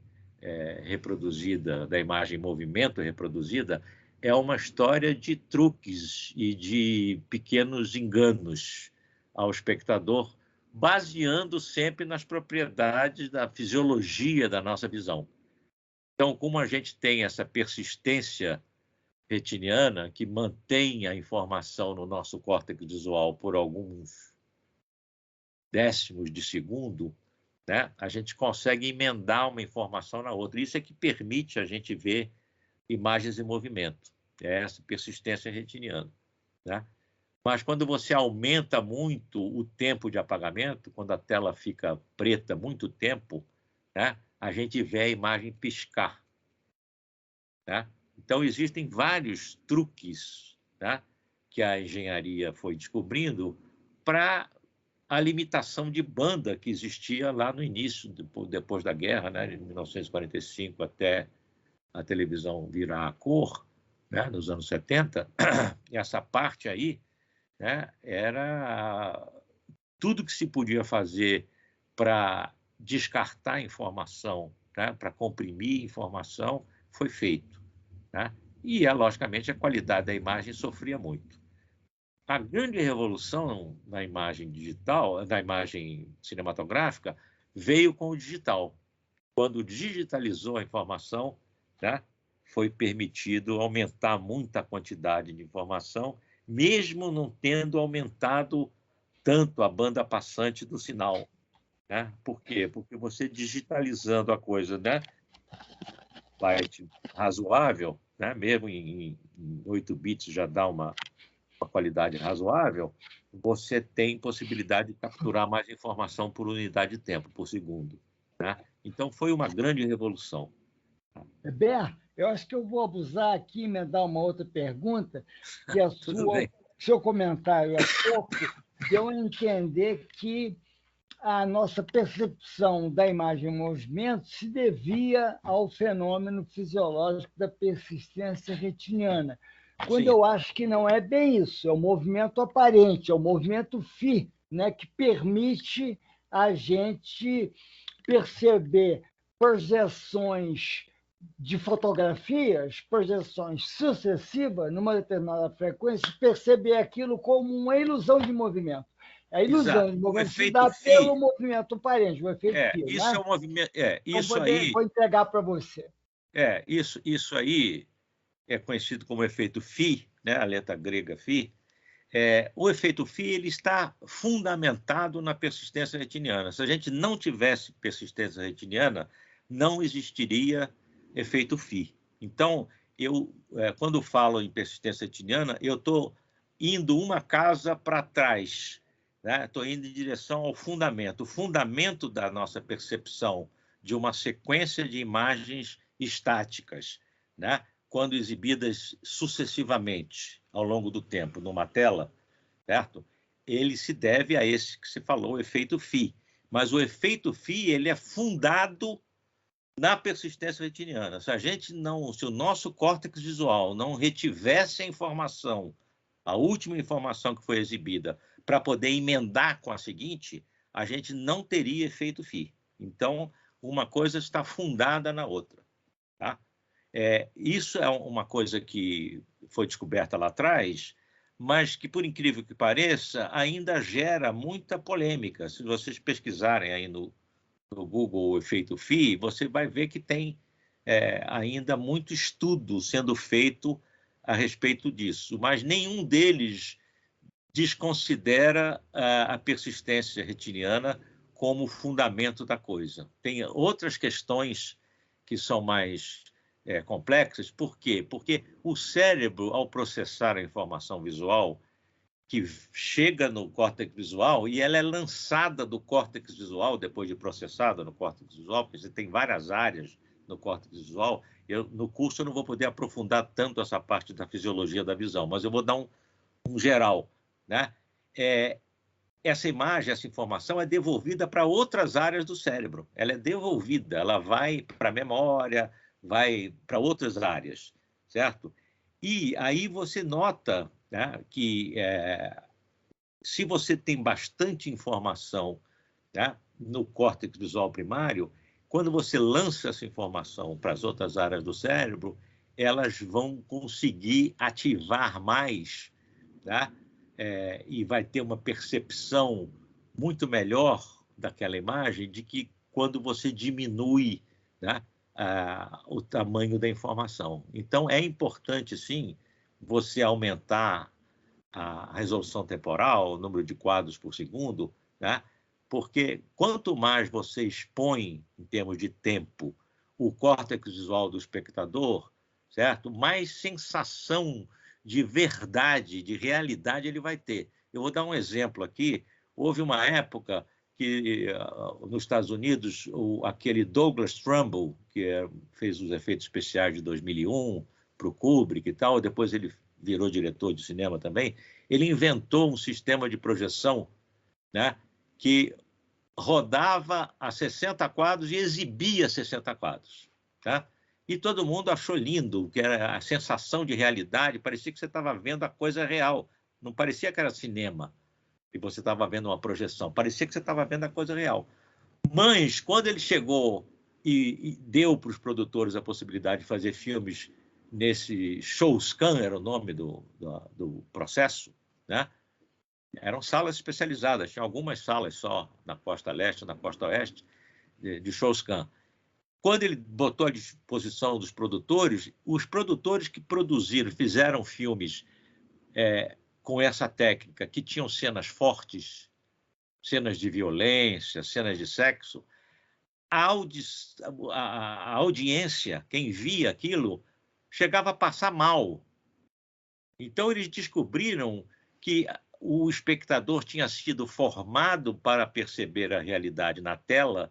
reproduzida, da imagem em movimento reproduzida, é uma história de truques e de pequenos enganos ao espectador, baseando sempre nas propriedades da fisiologia da nossa visão. Então, como a gente tem essa persistência retiniana que mantém a informação no nosso córtex visual por alguns décimos de segundo, né, a gente consegue emendar uma informação na outra. Isso é que permite a gente ver imagens em movimento, essa persistência retiniana, né? Mas quando você aumenta muito o tempo de apagamento, quando a tela fica preta muito tempo, né, a gente vê a imagem piscar, né? Então, existem vários truques, né, que a engenharia foi descobrindo para a limitação de banda que existia lá no início, depois da guerra, né, de 1945 até a televisão virar a cor, né, nos anos 70. E essa parte aí, né, era tudo que se podia fazer para descartar informação, né, para comprimir informação, foi feito, né? E, logicamente, a qualidade da imagem sofria muito. A grande revolução na imagem digital, na imagem cinematográfica, veio com o digital. Quando digitalizou a informação, né, foi permitido aumentar muito a quantidade de informação, mesmo não tendo aumentado tanto a banda passante do sinal, né? Por quê? Porque você digitalizando a coisa, né, byte razoável, né, mesmo em 8 bits já dá uma qualidade razoável, você tem possibilidade de capturar mais informação por unidade de tempo, por segundo, né? Então, foi uma grande revolução. Ber, eu acho que eu vou abusar aqui e me dar uma outra pergunta, que seu comentário há pouco deu a entender que a nossa percepção da imagem em movimento se devia ao fenômeno fisiológico da persistência retiniana, quando eu acho que não é bem isso, é o movimento aparente, é o movimento φ, né, que permite a gente perceber projeções de fotografias, projeções sucessivas numa determinada frequência, perceber aquilo como uma ilusão de movimento. A ilusão Exato. de O movimento se efeito dá pelo Phi, movimento aparente, o efeito Phi, isso né? é um movimento, Então, isso aí, vou entregar para você. isso aí é conhecido como efeito Phi, né? A letra grega Phi. O efeito Phi ele está fundamentado na persistência retiniana. Se a gente não tivesse persistência retiniana, não existiria efeito Phi. Então, quando falo em persistência retiniana, eu estou indo uma casa para trás, né? Estou indo em direção ao fundamento. O fundamento da nossa percepção de uma sequência de imagens estáticas, né? Quando exibidas sucessivamente ao longo do tempo numa tela, certo? Ele se deve a esse que se falou, o efeito Phi. Mas o efeito Phi ele é fundado na persistência retiniana. Se o nosso córtex visual não retivesse a informação, a última informação que foi exibida, para poder emendar com a seguinte, a gente não teria efeito Phi. Então, uma coisa está fundada na outra, tá? Isso é uma coisa que foi descoberta lá atrás, mas que, por incrível que pareça, ainda gera muita polêmica. Se vocês pesquisarem aí no Google o efeito Phi, você vai ver que tem ainda muito estudo sendo feito a respeito disso, mas nenhum deles desconsidera a persistência retiniana como fundamento da coisa. Tem outras questões que são mais complexas. Por quê? Porque o cérebro, ao processar a informação visual, que chega no córtex visual e ela é lançada do córtex visual, depois de processada no córtex visual, porque você tem várias áreas no córtex visual. No curso eu não vou poder aprofundar tanto essa parte da fisiologia da visão, mas eu vou dar um geral, né? Essa imagem, essa informação é devolvida para outras áreas do cérebro. Ela é devolvida, ela vai para a memória, vai para outras áreas, certo? E aí você nota, né, que se você tem bastante informação, né, no córtex visual primário, quando você lança essa informação para as outras áreas do cérebro, elas vão conseguir ativar mais, né? E vai ter uma percepção muito melhor daquela imagem de que quando você diminui, né, o tamanho da informação. Então, é importante, sim, você aumentar a resolução temporal, o número de quadros por segundo, né? Porque quanto mais você expõe, em termos de tempo, o córtex visual do espectador, certo? Mais sensação de verdade, de realidade ele vai ter. Eu vou dar um exemplo aqui. Houve uma época que, nos Estados Unidos, aquele Douglas Trumbull, que fez os efeitos especiais de 2001 para o Kubrick e tal, depois ele virou diretor de cinema também, ele inventou um sistema de projeção, né, que rodava a 60 quadros e exibia 60 quadros. Tá? E todo mundo achou lindo, que era a sensação de realidade, parecia que você estava vendo a coisa real, não parecia que era cinema, e você estava vendo uma projeção, parecia que você estava vendo a coisa real. Mas, quando ele chegou e deu para os produtores a possibilidade de fazer filmes nesse ShowScan, era o nome do processo, né? Eram salas especializadas, tinha algumas salas só na costa leste, na costa oeste, de ShowScan. Quando ele botou à disposição dos produtores, os produtores que produziram, fizeram filmes com essa técnica, que tinham cenas fortes, cenas de violência, cenas de sexo, a audiência, quem via aquilo, chegava a passar mal. Então, eles descobriram que o espectador tinha sido formado para perceber a realidade na tela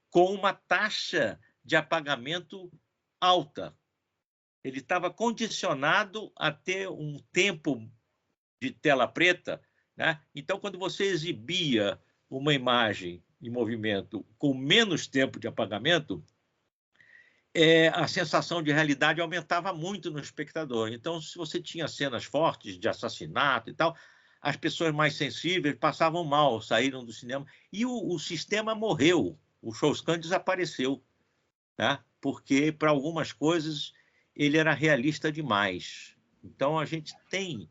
com uma taxa de apagamento alta. Ele estava condicionado a ter um tempo de tela preta, né? Então, quando você exibia uma imagem em movimento com menos tempo de apagamento, a sensação de realidade aumentava muito no espectador. Então, se você tinha cenas fortes de assassinato e tal, as pessoas mais sensíveis passavam mal, saíram do cinema. E o sistema morreu, o ShowScan desapareceu, né? porque para algumas coisas ele era realista demais. Então, a gente tem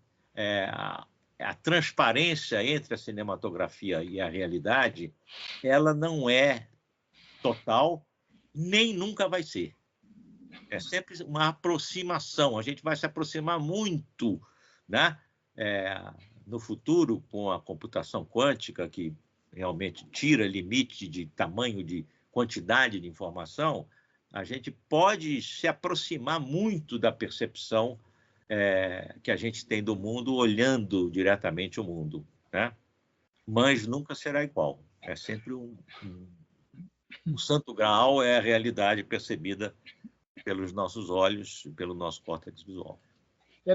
a transparência entre a cinematografia e a realidade, ela não é total, nem nunca vai ser. É sempre uma aproximação. A gente vai se aproximar muito, né? No futuro, com a computação quântica, que realmente tira limite de tamanho, de quantidade de informação, a gente pode se aproximar muito da percepção que a gente tem do mundo olhando diretamente o mundo, né? Mas nunca será igual. É sempre o santo graal é a realidade percebida pelos nossos olhos e pelo nosso córtex visual.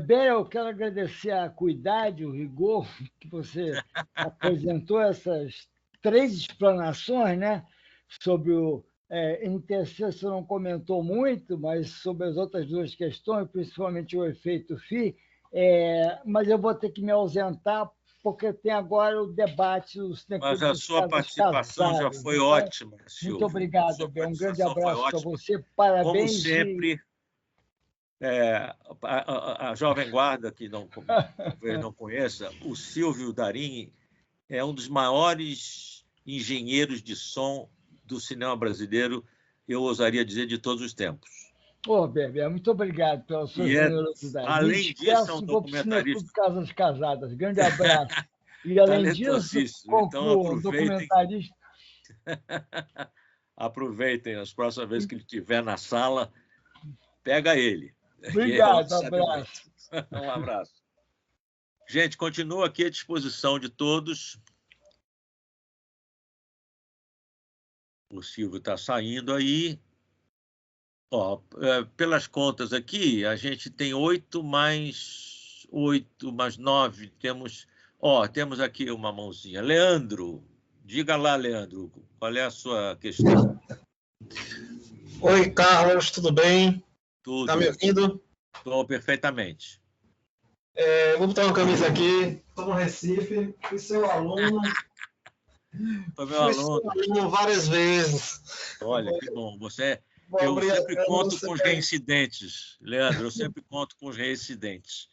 Bem, eu quero agradecer a cuidade, o rigor que você apresentou essas 3 explanações, né? Sobre o NTSC, você não comentou muito, mas sobre as outras 2 questões, principalmente o efeito Phi, mas eu vou ter que me ausentar, porque tem agora o debate dos Mas a sua participação casadas. já foi ótima, Silvio. Muito obrigado, Bem. Um grande abraço para você. Parabéns. Como sempre, a jovem guarda, que talvez não conheça, o Silvio Darim é um dos maiores engenheiros de som do cinema brasileiro, eu ousaria dizer, de todos os tempos. Bebê, muito obrigado pela sua generosidade. Além disso, é um documentarista. Casas Casadas. Grande abraço. E, além disso, então, um documentarista. Aproveitem, as próximas vezes que ele estiver na sala, pega ele. Obrigado, abraço. Um abraço. Gente, continuo aqui à disposição de todos. O Silvio está saindo aí. Pelas contas aqui, a gente tem 8 mais 9. Temos aqui uma mãozinha. Leandro, diga lá, Leandro, qual é a sua questão? Oi, Carlos, tudo bem? Tudo. Está me ouvindo? Estou perfeitamente. Vou botar uma camisa aqui. Estou no Recife, fui seu aluno. Foi meu aluno. Fui seu aluno várias vezes. Olha, que bom. Eu sempre conto com os reincidentes, Leandro, eu sempre conto com os reincidentes.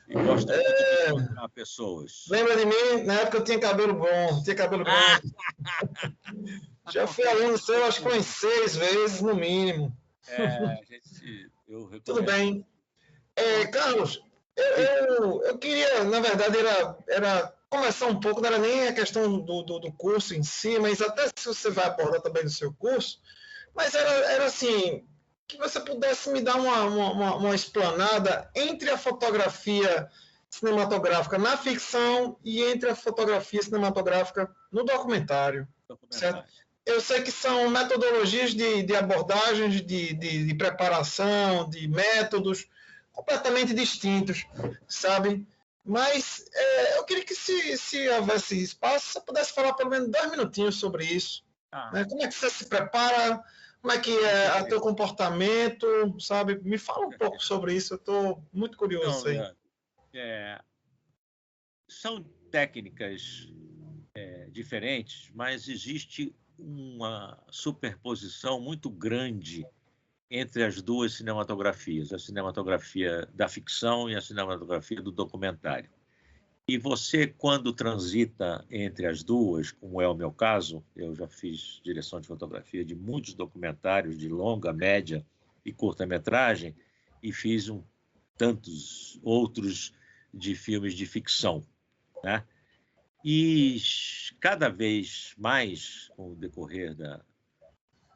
E gosto muito de encontrar pessoas. Lembra de mim? Na época eu tinha cabelo bom, tinha cabelo grande. Já fui aluno seu, acho que umas 6 vezes, no mínimo. Tudo bem. Carlos, eu queria, na verdade, era começar um pouco, não era nem a questão do curso em si, mas até se você vai abordar também no seu curso, mas era assim, que você pudesse me dar uma explanada entre a fotografia cinematográfica na ficção e entre a fotografia cinematográfica no documentário. Certo? Eu sei que são metodologias de abordagens, de preparação, de métodos completamente distintos, sabe? Mas eu queria que, se houvesse espaço, você pudesse falar pelo menos 2 minutinhos sobre isso. Né? Como é que você se prepara? Como é que é o teu comportamento? Sabe? Me fala um pouco sobre isso, eu estou muito curioso aí. São técnicas diferentes, mas existe uma superposição muito grande entre as 2 cinematografias, a cinematografia da ficção e a cinematografia do documentário. E você, quando transita entre as 2, como é o meu caso, eu já fiz direção de fotografia de muitos documentários de longa, média e curta-metragem, e fiz tantos outros de filmes de ficção, né? E cada vez mais, com o decorrer da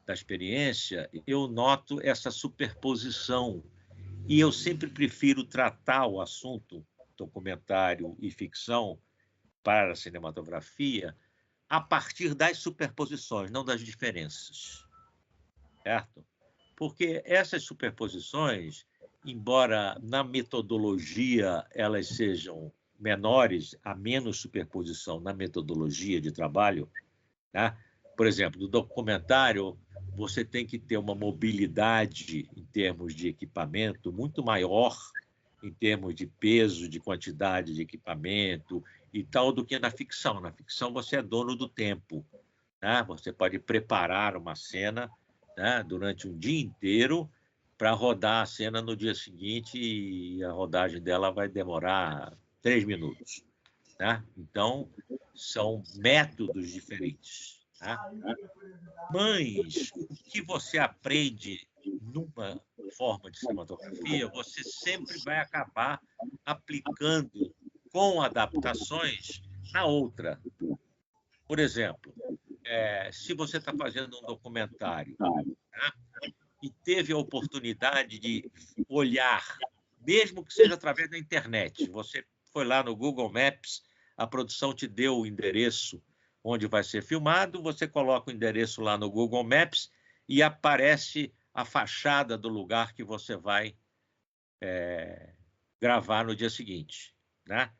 experiência, eu noto essa superposição. E eu sempre prefiro tratar o assunto documentário e ficção para a cinematografia a partir das superposições, não das diferenças. Certo? Porque essas superposições, embora na metodologia elas sejam menores, há menos superposição na metodologia de trabalho, né? Por exemplo, no documentário, você tem que ter uma mobilidade em termos de equipamento muito maior, em termos de peso, de quantidade de equipamento e tal, do que na ficção. Na ficção, você é dono do tempo, né? Você pode preparar uma cena né, durante um dia inteiro para rodar a cena no dia seguinte, e a rodagem dela vai demorar 3 minutos. Né? Então, são métodos diferentes. Tá? Mas o que você aprende numa forma de cinematografia, você sempre vai acabar aplicando com adaptações na outra. Por exemplo, se você está fazendo um documentário, né, e teve a oportunidade de olhar, mesmo que seja através da internet, você foi lá no Google Maps, a produção te deu o endereço onde vai ser filmado, você coloca o endereço lá no Google Maps e aparece a fachada do lugar que você vai gravar no dia seguinte, né?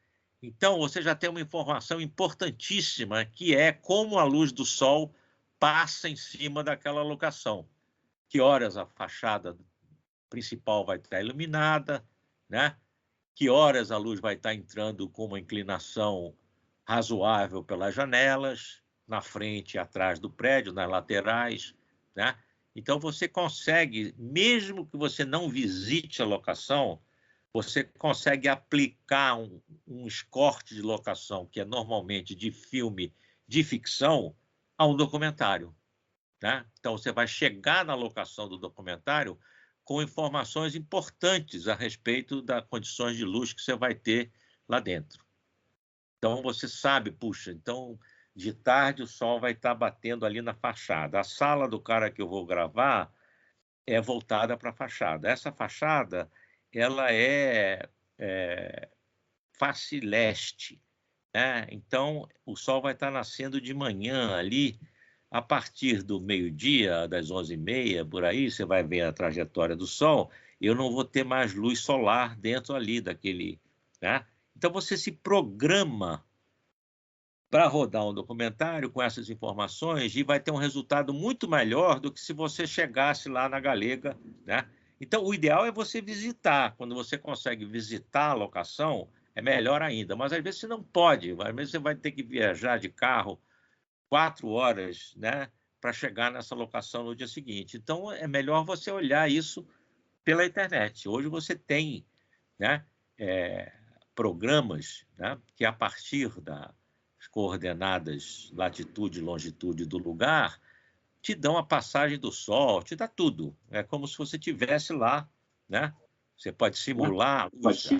Então, você já tem uma informação importantíssima, que é como a luz do sol passa em cima daquela locação. Que horas a fachada principal vai estar iluminada, né? Que horas a luz vai estar entrando com uma inclinação razoável pelas janelas, na frente e atrás do prédio, nas laterais, né? Então, você consegue, mesmo que você não visite a locação, você consegue aplicar um escorte de locação, que é normalmente de filme de ficção, a um documentário. Né? Então, você vai chegar na locação do documentário com informações importantes a respeito das condições de luz que você vai ter lá dentro. Então, você sabe, puxa, então, de tarde o sol vai estar batendo ali na fachada. A sala do cara que eu vou gravar é voltada para a fachada. Essa fachada, ela é face leste, né? Então, o sol vai estar nascendo de manhã ali. A partir do meio-dia, das 11h30, por aí, você vai ver a trajetória do sol, eu não vou ter mais luz solar dentro ali daquele... Né? Então, você se programa para rodar um documentário com essas informações e vai ter um resultado muito melhor do que se você chegasse lá na Galega. Né? Então, o ideal é você visitar. Quando você consegue visitar a locação, é melhor ainda. Mas, às vezes, você não pode. Às vezes, você vai ter que viajar de carro 4 horas, né, para chegar nessa locação no dia seguinte. Então, é melhor você olhar isso pela internet. Hoje você tem, né, programas, né, que a partir das coordenadas latitude e longitude do lugar te dão a passagem do sol, te dá tudo. É como se você estivesse lá, né? Você pode simular a luz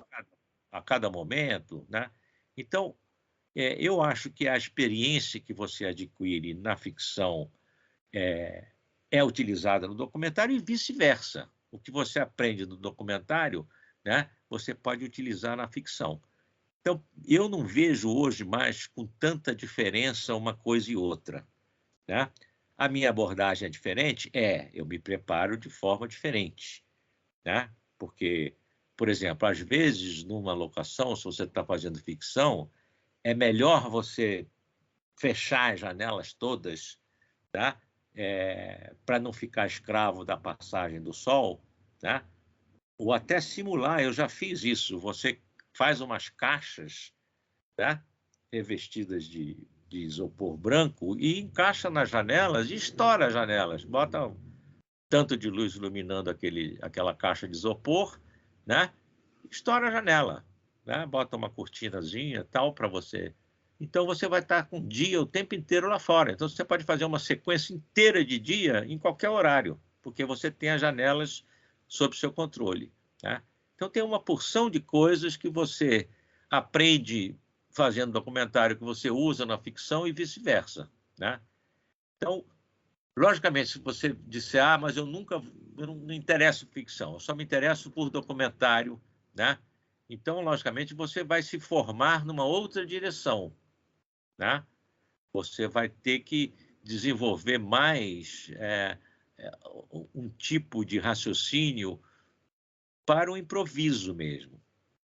a cada momento, né? Então, eu acho que a experiência que você adquire na ficção é utilizada no documentário e vice-versa. O que você aprende no documentário, né, você pode utilizar na ficção. Então, eu não vejo hoje mais com tanta diferença uma coisa e outra. Né? A minha abordagem é diferente? Eu me preparo de forma diferente. Né? Porque, por exemplo, às vezes, numa locação, se você está fazendo ficção, é melhor você fechar as janelas todas, tá? Para não ficar escravo da passagem do sol, tá? Ou até simular, eu já fiz isso, você faz umas caixas, tá? Revestidas de isopor branco e encaixa nas janelas e estoura as janelas, bota tanto de luz iluminando aquela caixa de isopor, né? Estoura a janela, né? Bota uma cortinazinha tal para você. Então você vai estar com o dia o tempo inteiro lá fora. Então você pode fazer uma sequência inteira de dia em qualquer horário, porque você tem as janelas sob seu controle. Né? Então tem uma porção de coisas que você aprende fazendo documentário que você usa na ficção e vice-versa. Né? Então, logicamente, se você disser, mas eu não interesso por ficção, eu só me interesso por documentário, né? Então, logicamente, você vai se formar numa outra direção, né? Você vai ter que desenvolver mais um tipo de raciocínio para o improviso mesmo,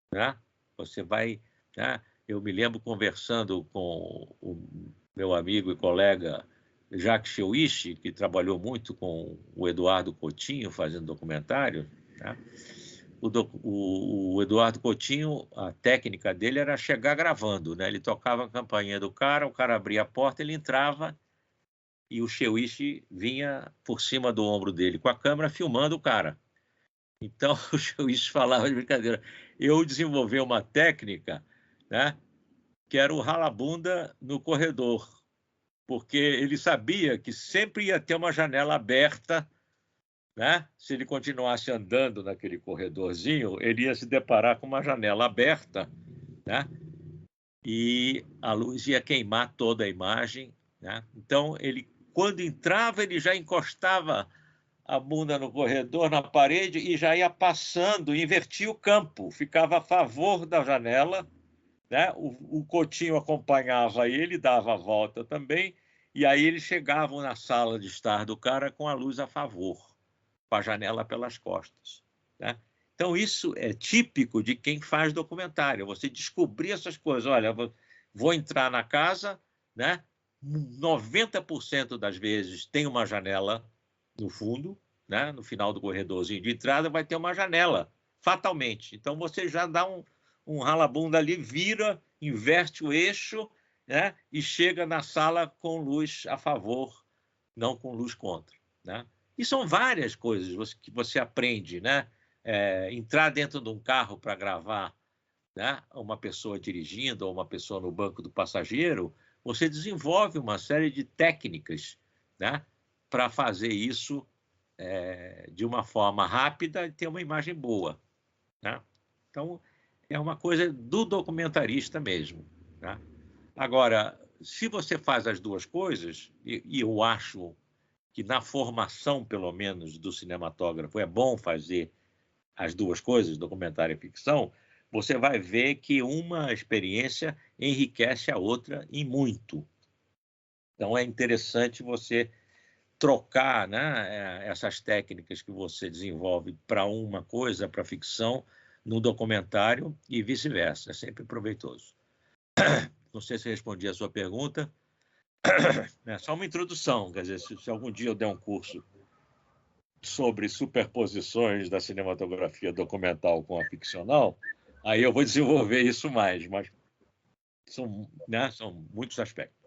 né? Você vai... Né? Eu me lembro conversando com o meu amigo e colega Jacques Cheuiche, que trabalhou muito com o Eduardo Coutinho fazendo documentário. Né? O Eduardo Coutinho, a técnica dele era chegar gravando, né? Ele tocava a campainha do cara, o cara abria a porta, ele entrava e o Chewich vinha por cima do ombro dele com a câmera filmando o cara. Então, o Chewich falava de brincadeira. Eu desenvolvi uma técnica, né, que era o rala-bunda no corredor, porque ele sabia que sempre ia ter uma janela aberta, né? Se ele continuasse andando naquele corredorzinho, ele ia se deparar com uma janela aberta, né? E a luz ia queimar toda a imagem, né? Então, ele, quando entrava, ele já encostava a bunda no corredor, na parede, e já ia passando, invertia o campo, ficava a favor da janela, né? O Coutinho acompanhava ele, dava a volta também, e aí eles chegavam na sala de estar do cara com a luz a favor, com a janela pelas costas, né? Então, isso é típico de quem faz documentário, você descobrir essas coisas. Olha, vou entrar na casa, né? 90% das vezes tem uma janela no fundo, né? No final do corredorzinho de entrada vai ter uma janela, fatalmente. Então, você já dá um rala-bunda ali, vira, inverte o eixo, né? E chega na sala com luz a favor, não com luz contra, né? E são várias coisas que você aprende, né? Entrar dentro de um carro para gravar, né, uma pessoa dirigindo ou uma pessoa no banco do passageiro, você desenvolve uma série de técnicas, né, para fazer isso de uma forma rápida e ter uma imagem boa, né? Então, é uma coisa do documentarista mesmo, né? Agora, se você faz as duas coisas, e eu acho que na formação, pelo menos, do cinematógrafo é bom fazer as duas coisas, documentário e ficção, você vai ver que uma experiência enriquece a outra e muito. Então, é interessante você trocar, né, essas técnicas que você desenvolve para uma coisa, para ficção, no documentário e vice-versa. É sempre proveitoso. Não sei se respondi a sua pergunta. É só uma introdução, quer dizer, se algum dia eu der um curso sobre superposições da cinematografia documental com a ficcional, aí eu vou desenvolver isso mais, mas são muitos aspectos.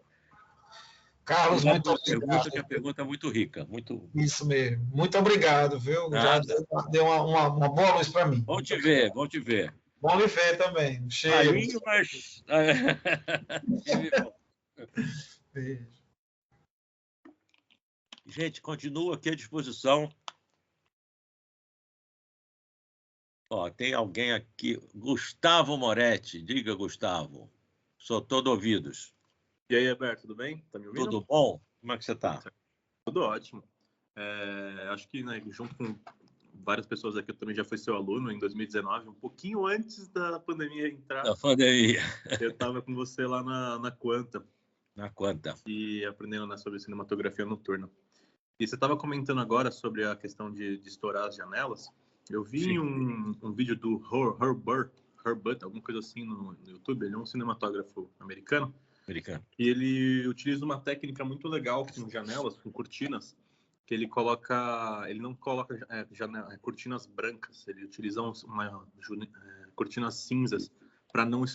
Carlos, muito obrigado. A pergunta é muito rica. Isso mesmo. Muito obrigado, viu? Já deu uma boa luz para mim. Bom te ver, bom te ver. Bom lhe ver também. Cheiro. Malinho, mas... Beijo. Gente, continua aqui à disposição. Ó, tem alguém aqui, Gustavo Moretti. Diga, Gustavo. Sou todo ouvidos. E aí, Alberto, tudo bem? Tá me ouvindo? Tudo bom? Como é que você está? Tudo ótimo. Acho que, né, junto com várias pessoas aqui, eu também já fui seu aluno em 2019, um pouquinho antes da pandemia entrar. Da pandemia. Eu estava com você lá na Quanta. Na Quanta. E aprendendo, né, sobre cinematografia noturna. E você estava comentando agora sobre a questão de estourar as janelas. Eu vi um vídeo do Herbert, alguma coisa assim no YouTube. Ele é um cinematógrafo americano. E ele utiliza uma técnica muito legal com janelas, com cortinas, que ele não coloca cortinas brancas, ele utiliza cortinas cinzas para não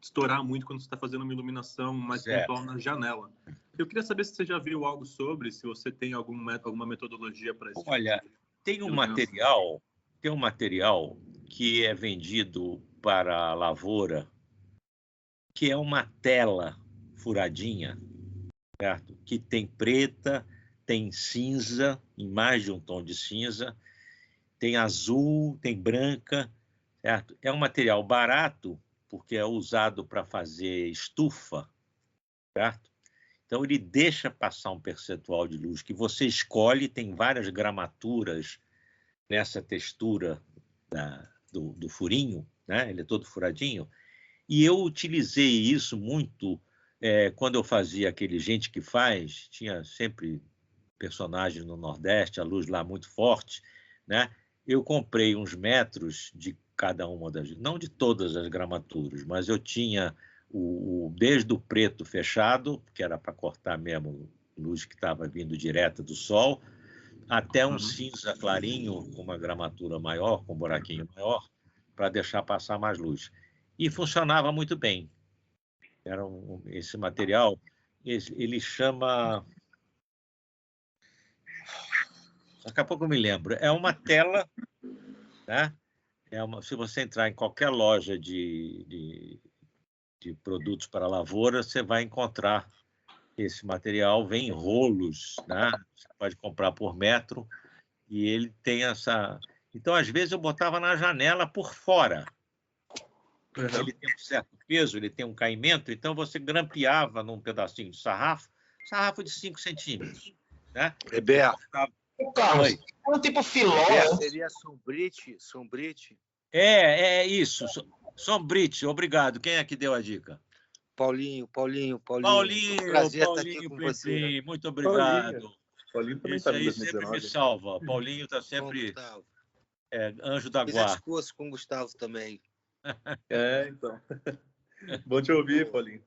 estourar muito quando você está fazendo uma iluminação mais pontual na janela. Eu queria saber se você já viu algo sobre, se você tem alguma metodologia para isso. Olha, tem um material que é vendido para a lavoura, que é uma tela furadinha, certo? Que tem preta, tem cinza, em mais de um tom de cinza, tem azul, tem branca, certo? É um material barato, porque é usado para fazer estufa, certo? Então, ele deixa passar um percentual de luz que você escolhe, tem várias gramaturas nessa textura do furinho, né? Ele é todo furadinho, e eu utilizei isso muito quando eu fazia aquele Gente que Faz, tinha sempre personagens no Nordeste, a luz lá muito forte, né? Eu comprei uns metros de cada uma não de todas as gramaturas, mas eu tinha desde o preto fechado, que era para cortar mesmo luz que estava vindo direta do sol, até um cinza clarinho com uma gramatura maior, com um buraquinho maior, para deixar passar mais luz. E funcionava muito bem. Esse material, ele chama Daqui a pouco eu me lembro. É uma tela, né? Se você entrar em qualquer loja de produtos para lavoura, você vai encontrar esse material. Vem em rolos, né? Você pode comprar por metro e ele tem essa... Então, às vezes, eu botava na janela por fora. Ele tem um certo peso, ele tem um caimento, então você grampeava num pedacinho de sarrafo de 5 centímetros. Né? Bebeto. O Carlos, é um tipo filó. Seria sombrite? É isso. Sombrite, obrigado. Quem é que deu a dica? Paulinho. Prazer estar aqui com você. Muito obrigado. Paulinho também Isso aí sempre me salva. Paulinho está sempre anjo da guarda. Fiz curso com o Gustavo também. Então. Bom te ouvir, Paulinho.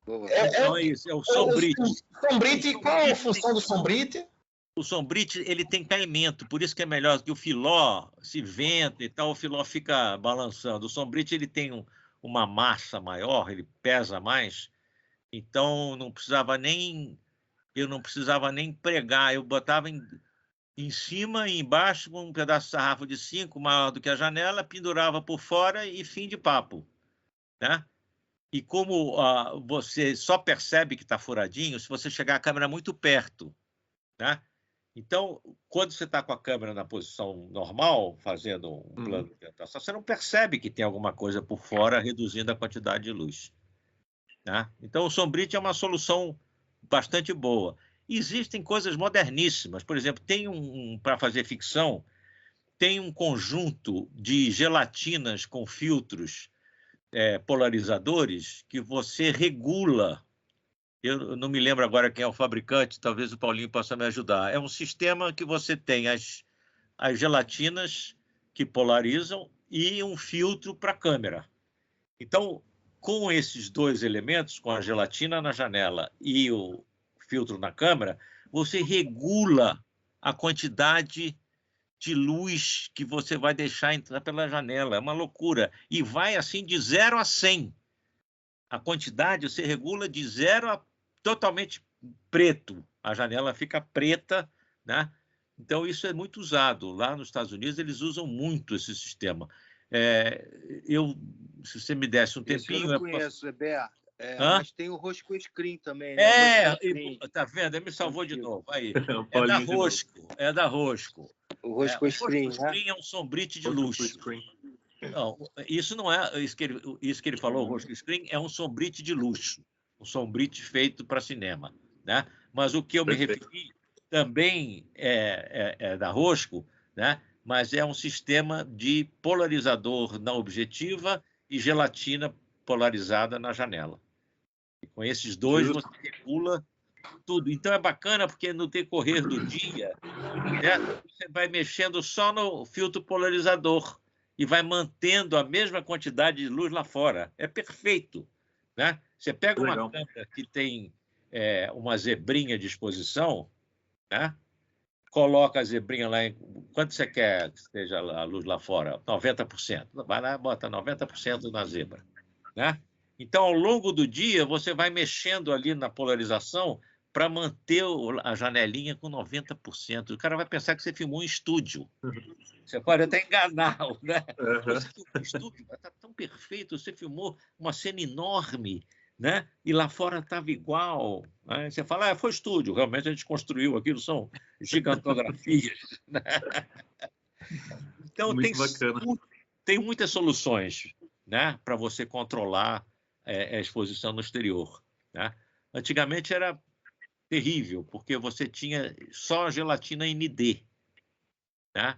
Então é isso, é o sombrite. Sombrite, qual é a função do sombrite? O sombrite, ele tem caimento, por isso que é melhor que o filó, se venta e tal, o filó fica balançando. O sombrite, ele tem uma massa maior, ele pesa mais, então eu não precisava nem pregar, eu botava em cima e embaixo com um pedaço de sarrafo de 5, maior do que a janela, pendurava por fora e fim de papo, né? E como você só percebe que está furadinho se você chegar a câmera muito perto, né? Então, quando você está com a câmera na posição normal, fazendo um plano de orientação, você não percebe que tem alguma coisa por fora reduzindo a quantidade de luz, né? Então, o sombrite é uma solução bastante boa. Existem coisas moderníssimas. Por exemplo, para fazer ficção, tem um conjunto de gelatinas com filtros polarizadores que você regula. Eu não me lembro agora quem é o fabricante, talvez o Paulinho possa me ajudar. É um sistema que você tem as gelatinas que polarizam e um filtro para a câmera. Então, com esses dois elementos, com a gelatina na janela e o filtro na câmera, você regula a quantidade de luz que você vai deixar entrar pela janela. É uma loucura. E vai assim de 0 a 100. A quantidade você regula de 0 a totalmente preto. A janela fica preta, né? Então, isso é muito usado. Lá nos Estados Unidos, eles usam muito esse sistema. Se você me desse um tempinho... Eu não conheço, mas tem o Rosco Screen também, né? Tá vendo? Ele me salvou de novo. Aí. É da Rosco. O Rosco Screen, né? É um sombrite de luxo. Não, isso não é isso que ele falou, o Rosco Screen é um sombrite de luxo, um sombrite feito para cinema, né? Mas o que eu me referi também é da Rosco, né? Mas é um sistema de polarizador na objetiva e gelatina polarizada na janela. E com esses dois você regula tudo. Então é bacana porque no decorrer do dia, né, você vai mexendo só no filtro polarizador e vai mantendo a mesma quantidade de luz lá fora. É perfeito, né? Você pega uma câmera que tem uma zebrinha de exposição, né? Coloca a zebrinha lá quanto você quer que esteja a luz lá fora? 90%. Vai lá e bota 90% na zebra, né? Então, ao longo do dia, você vai mexendo ali na polarização para manter a janelinha com 90%. O cara vai pensar que você filmou em estúdio. Você pode até enganar, né? Você filmou em estúdio, está tão perfeito, você filmou uma cena enorme, né? E lá fora estava igual. Né? Você fala, foi estúdio, realmente a gente construiu aquilo, são gigantografias. Né? Então, tem muitas soluções, né, para você controlar a exposição no exterior. Né? Antigamente era terrível, porque você tinha só gelatina ND. Né?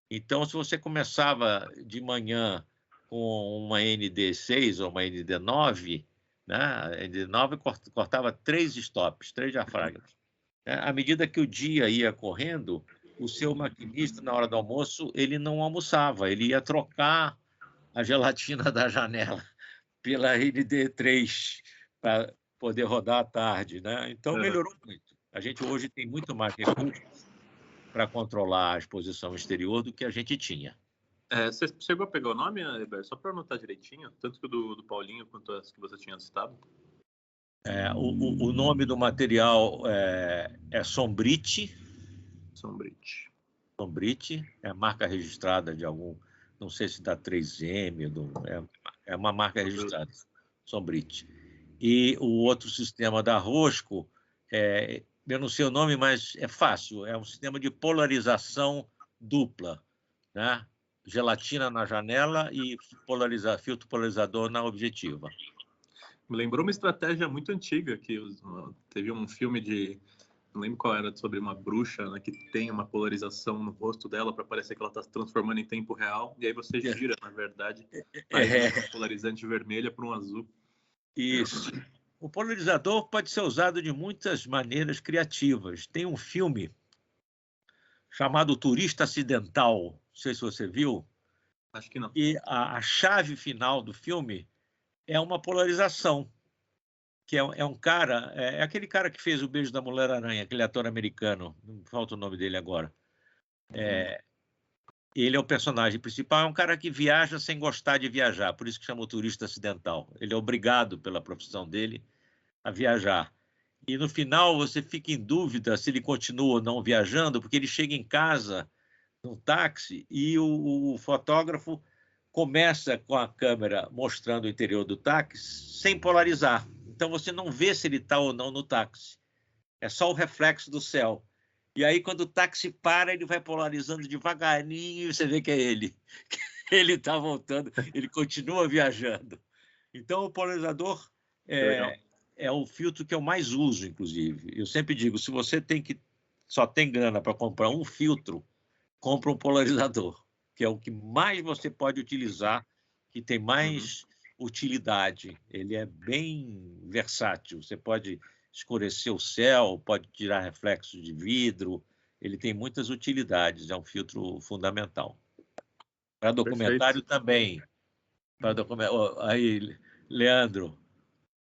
Então, se você começava de manhã com uma ND6 ou uma ND9, né? A ND9 cortava 3 stops, 3 diafragmas. À medida que o dia ia correndo, o seu maquinista, na hora do almoço, ele não almoçava, ele ia trocar a gelatina da janela pela ND3 para poder rodar à tarde, né? Então, melhorou muito. A gente hoje tem muito mais recursos para controlar a exposição exterior do que a gente tinha. Você chegou a pegar o nome, Heber? Só para anotar direitinho, tanto que o do Paulinho quanto as que você tinha citado. O nome do material é sombrite. Sombrite. Sombrite é a marca registrada de algum, não sei se da 3M, é uma marca registrada, Sombrite. E o outro sistema da Rosco, eu não sei o nome, mas é fácil, é um sistema de polarização dupla, né? Gelatina na janela e filtro polarizador na objetiva. Me lembrou uma estratégia muito antiga, que teve um filme de... Não lembro qual era, sobre uma bruxa, né, que tem uma polarização no rosto dela para parecer que ela está se transformando em tempo real. E aí você gira, na verdade, a polarizante vermelha para um azul. Isso. O polarizador pode ser usado de muitas maneiras criativas. Tem um filme chamado Turista Acidental, não sei se você viu. Acho que não. E a chave final do filme é uma polarização, que é um cara, é aquele cara que fez O Beijo da Mulher-Aranha, aquele ator americano, não falta o nome dele agora. Ele é o personagem principal, é um cara que viaja sem gostar de viajar, por isso que chama o turista acidental. Ele é obrigado pela profissão dele a viajar. E no final você fica em dúvida se ele continua ou não viajando, porque ele chega em casa num táxi e o fotógrafo começa com a câmera mostrando o interior do táxi sem polarizar. Então você não vê se ele está ou não no táxi. É só o reflexo do céu. E aí, quando o táxi para, ele vai polarizando devagarinho e você vê que é ele. Ele está voltando, ele continua viajando. Então, o polarizador é o filtro que eu mais uso, inclusive. Eu sempre digo, se você só tem grana para comprar um filtro, compra um polarizador, que é o que mais você pode utilizar, que tem mais utilidade. Ele é bem versátil. Você pode escurecer o céu, pode tirar reflexo de vidro. Ele tem muitas utilidades. É um filtro fundamental. Para documentário também. Aí, Leandro,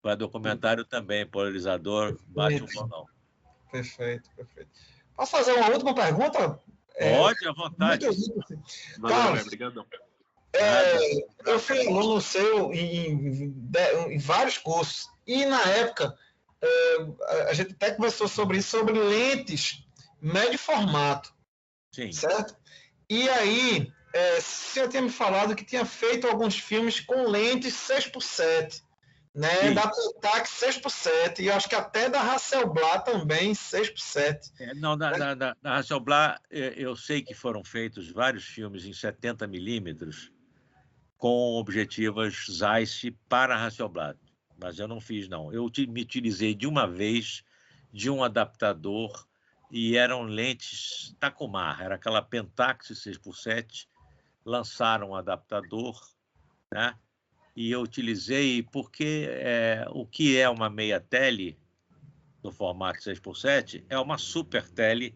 para documentário também, polarizador, bate um bolão. Perfeito. Posso fazer uma última pergunta? Pode, à vontade. Carlos, obrigadão. Eu fui aluno seu em vários cursos. E, na época, a gente até conversou sobre isso, sobre lentes médio formato. Sim. Certo? E aí, você tinha me falado que tinha feito alguns filmes com lentes 6x7. Né? Da Pentax 6x7 e acho que até da Hasselblad também 6x7. Não, da Hasselblad eu sei que foram feitos vários filmes em 70mm com objetivas Zeiss para a Hasselblad, mas eu não fiz, não. Eu me utilizei de uma vez de um adaptador e eram lentes Takumar, era aquela Pentax 6x7, lançaram um adaptador, né? E eu utilizei porque o que é uma meia tele no formato 6x7 é uma super tele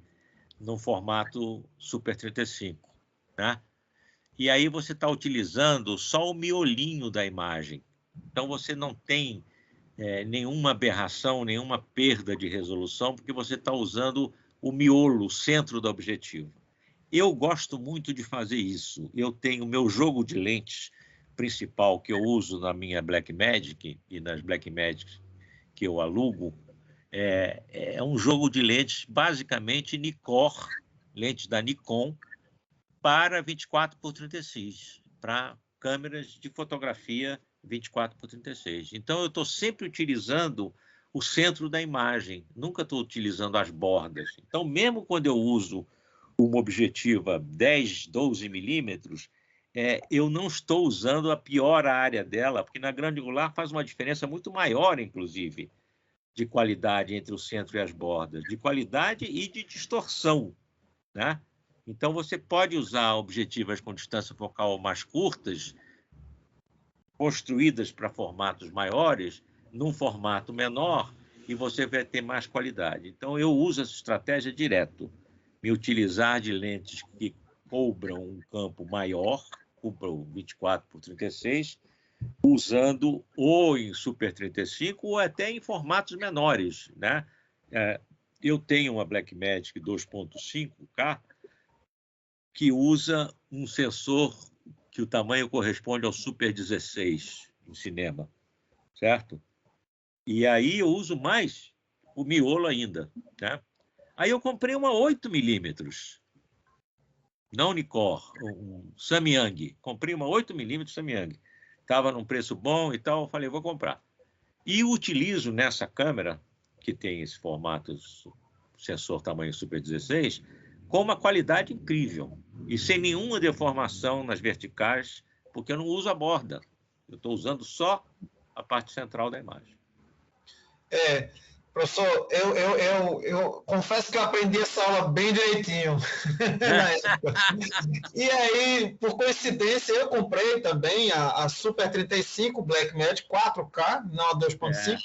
no formato Super 35, né? E aí você está utilizando só o miolinho da imagem. Então você não tem nenhuma aberração, nenhuma perda de resolução, porque você está usando o miolo, o centro do objetivo. Eu gosto muito de fazer isso. Eu tenho o meu jogo de lentes principal que eu uso na minha Blackmagic e nas Blackmagic que eu alugo, é um jogo de lentes basicamente Nikkor, lentes da Nikon, para 24x36, para câmeras de fotografia 24x36. Então, eu estou sempre utilizando o centro da imagem, nunca estou utilizando as bordas. Então, mesmo quando eu uso uma objetiva 10, 12 milímetros, eu não estou usando a pior área dela, porque na grande angular faz uma diferença muito maior, inclusive, de qualidade entre o centro e as bordas, de qualidade e de distorção, né? Então, você pode usar objetivas com distância focal mais curtas, construídas para formatos maiores, num formato menor, e você vai ter mais qualidade. Então, eu uso essa estratégia direto, me utilizar de lentes que cobram um campo maior, cubram 24x36, usando ou em Super 35 ou até em formatos menores, né? Eu tenho uma Blackmagic 2.5K que usa um sensor que o tamanho corresponde ao Super 16 no cinema, certo? E aí eu uso mais o miolo ainda, né? Aí eu comprei uma 8 milímetros não Nikkor, um Samyang. Comprei uma 8mm Samyang. Estava num preço bom e tal, eu falei, vou comprar. E utilizo nessa câmera, que tem esse formato sensor tamanho Super 16, com uma qualidade incrível e sem nenhuma deformação nas verticais, porque eu não uso a borda. Eu estou usando só a parte central da imagem. Professor, eu confesso que eu aprendi essa aula bem direitinho na época. E aí, por coincidência, eu comprei também a Super 35 Blackmagic 4K, não a 2.5,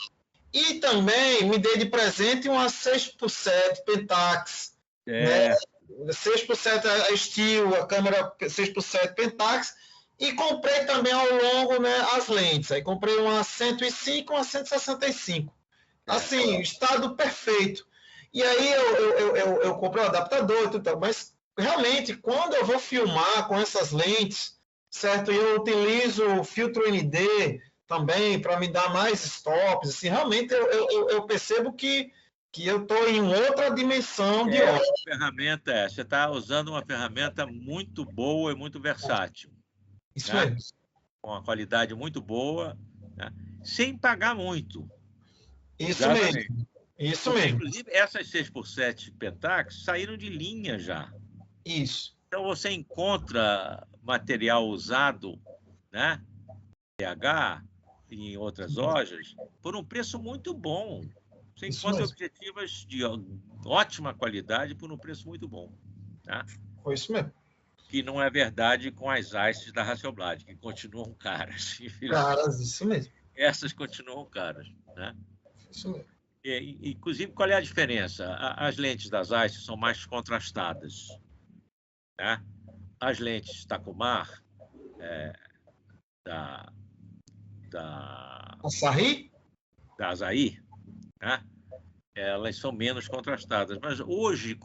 e também me dei de presente uma 6x7 Pentax, né? 6x7 a Steel, a câmera 6x7 Pentax, e comprei também ao longo, né, as lentes. Aí comprei uma 105 e uma 165. Assim, estado perfeito. E aí eu comprei o adaptador e tudo, mas realmente, quando eu vou filmar com essas lentes, certo? E eu utilizo o filtro ND também para me dar mais stops, assim, realmente eu percebo que eu estou em outra dimensão de ótica. Ferramenta, você está usando uma ferramenta muito boa e muito versátil. Isso né? mesmo. Com uma qualidade muito boa, né? Sem pagar muito. Isso Exatamente. mesmo. Isso porque, mesmo. inclusive, essas 6x7 Pentax saíram de linha já. Isso. Então, você encontra material usado, né? PH, em outras lojas, por um preço muito bom. Você encontra objetivas de ótima qualidade por um preço muito bom. Tá? Foi isso mesmo. Que não é verdade com as Zeiss da Hasselblad, que continuam caras. Caras, isso mesmo. Essas continuam caras. Né? Isso mesmo. Inclusive, qual é a diferença? As lentes das Zeiss são mais contrastadas. Né? As lentes Takumar, da Asahi? Da Asahi, né? Elas são menos contrastadas. Mas hoje,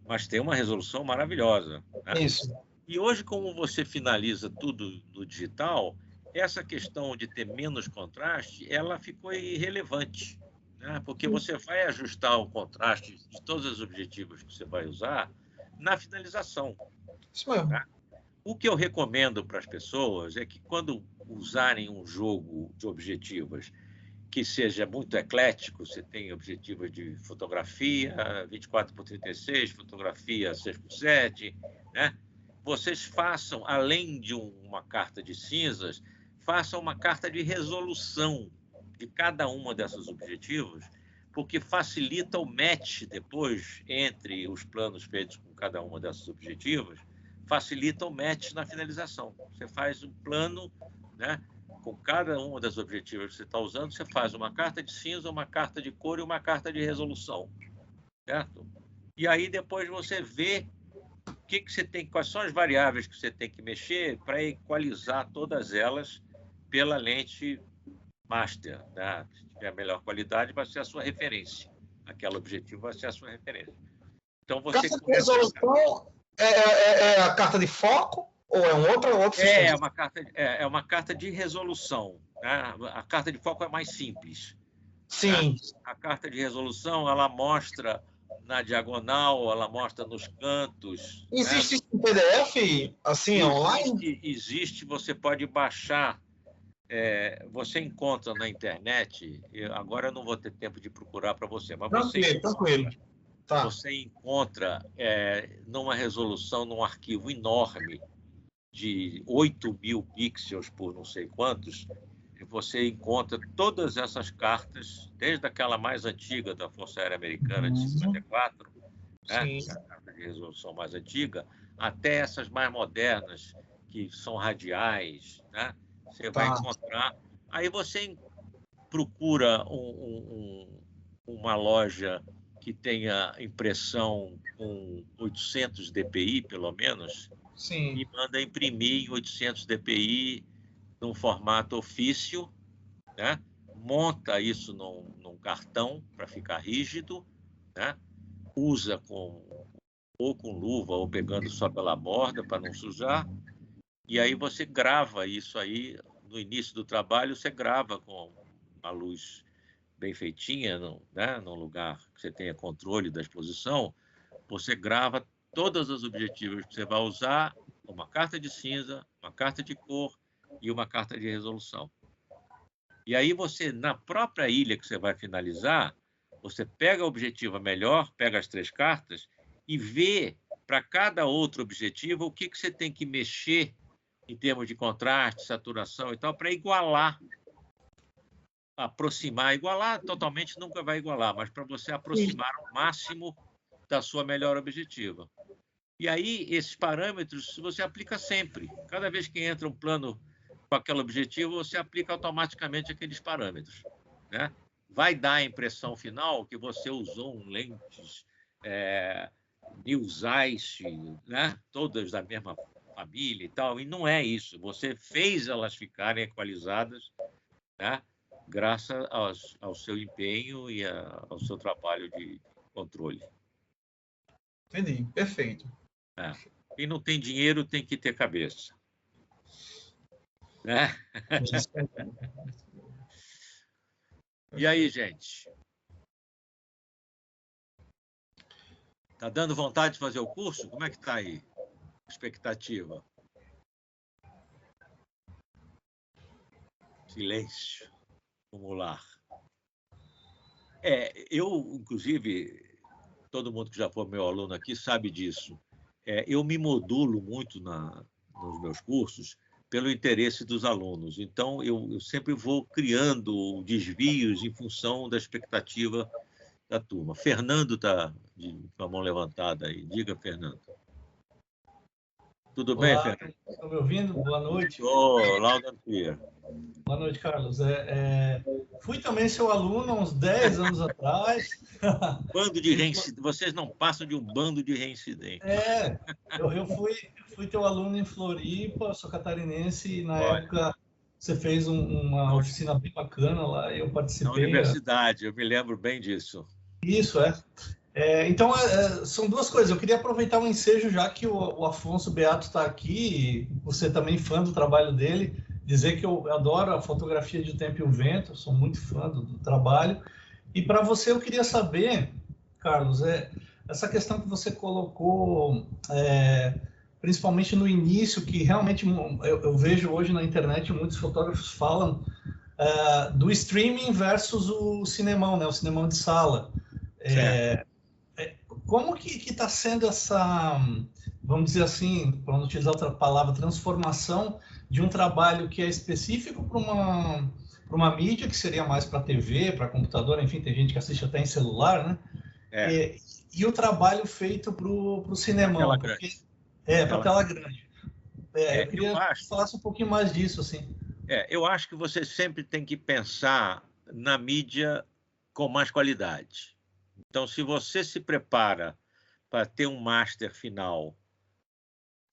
mas tem uma resolução maravilhosa. Né? Isso. E hoje, como você finaliza tudo no digital, essa questão de ter menos contraste, ela ficou irrelevante. Né? Porque você vai ajustar o contraste de todos os objetivos que você vai usar na finalização. Isso mesmo. Né? O que eu recomendo para as pessoas é que, quando usarem um jogo de objetivos que seja muito eclético, você tem objetivos de fotografia 24x36, fotografia 6x7, né? Vocês façam, além de uma carta de cinzas, façam uma carta de resolução de cada uma dessas objetivos, porque facilita o match depois entre os planos feitos com cada uma dessas objetivos, facilita o match na finalização. Você faz um plano, né, com cada uma das objetivos que você está usando, você faz uma carta de cinza, uma carta de cor e uma carta de resolução. Certo? E aí depois você vê que você tem, quais são as variáveis que você tem que mexer para equalizar todas elas pela lente master. Né? Se tiver a melhor qualidade, vai ser a sua referência. Aquele objetivo vai ser a sua referência. Então, você carta de resolução é a carta de foco ou é um outro sistema? É uma carta de resolução. Né? A carta de foco é mais simples. Sim. Né? A carta de resolução, ela mostra na diagonal, ela mostra nos cantos. Existe isso em PDF, assim, online? Existe, você pode baixar. Você encontra na internet, agora eu não vou ter tempo de procurar para você, mas tranquilo. Tá. Você encontra numa resolução, num arquivo enorme de 8.000 pixels por não sei quantos, você encontra todas essas cartas, desde aquela mais antiga da Força Aérea Americana de 54, né, a carta de resolução mais antiga, até essas mais modernas, que são radiais, né? Você vai encontrar. Aí você procura uma loja que tenha impressão com 800 dpi, pelo menos, sim, e manda imprimir em 800 dpi num formato ofício, né? Monta isso num cartão para ficar rígido, né? Usa ou com luva ou pegando só pela borda para não sujar, e aí você grava isso aí no início do trabalho, você grava com a luz bem feitinha, né? Num lugar que você tenha controle da exposição, você grava todas as objetivas que você vai usar, uma carta de cinza, uma carta de cor e uma carta de resolução. E aí você, na própria ilha que você vai finalizar, você pega a objetiva melhor, pega as 3 cartas e vê para cada outro objetivo o que você tem que mexer em termos de contraste, saturação e tal, para igualar, aproximar. Igualar totalmente nunca vai igualar, mas para você aproximar ao máximo da sua melhor objetiva. E aí, esses parâmetros você aplica sempre. Cada vez que entra um plano com aquele objetivo, você aplica automaticamente aqueles parâmetros, né? Vai dar a impressão final que você usou lentes New Zeiss, né? Todas da mesma família e tal, e não é isso. Você fez elas ficarem equalizadas, né? Graças ao seu empenho e ao seu trabalho de controle. Entendi, perfeito. Quem não tem dinheiro tem que ter cabeça. Né? E aí, gente? Tá dando vontade de fazer o curso? Como é que tá aí? Expectativa? Silêncio. Vamos lá. Eu, inclusive, todo mundo que já foi meu aluno aqui sabe disso. Eu me modulo muito nos meus cursos pelo interesse dos alunos. Então, eu sempre vou criando desvios em função da expectativa da turma. Fernando está com a mão levantada aí. Diga, Fernando. Tudo bem, Fernando? Estão me ouvindo? Boa noite. Loud and clear. Boa noite, Carlos. Fui também seu aluno há uns 10 anos atrás. Bando de reincidentes. Vocês não passam de um bando de reincidentes. Eu fui teu aluno em Floripa, sou catarinense, e na época você fez uma oficina bem bacana lá, eu participei. Na universidade, eu me lembro bem disso. Isso, então, são duas coisas. Eu queria aproveitar o ensejo, já que o Afonso Beato está aqui, e você também fã do trabalho dele, dizer que eu adoro a fotografia de Tempo e o Vento, sou muito fã do trabalho. E para você, eu queria saber, Carlos, essa questão que você colocou, principalmente no início, que realmente eu vejo hoje na internet, muitos fotógrafos falam do streaming versus o cinemão, né? O cinemão de sala. Como que está sendo essa, vamos dizer assim, para não utilizar outra palavra, transformação de um trabalho que é específico para uma mídia, que seria mais para TV, para computador, enfim, tem gente que assiste até em celular, né? E o trabalho feito para o cinemão. Para a tela grande. Eu queria que falasse um pouquinho mais disso, assim. Eu acho que você sempre tem que pensar na mídia com mais qualidade. Então, se você se prepara para ter um master final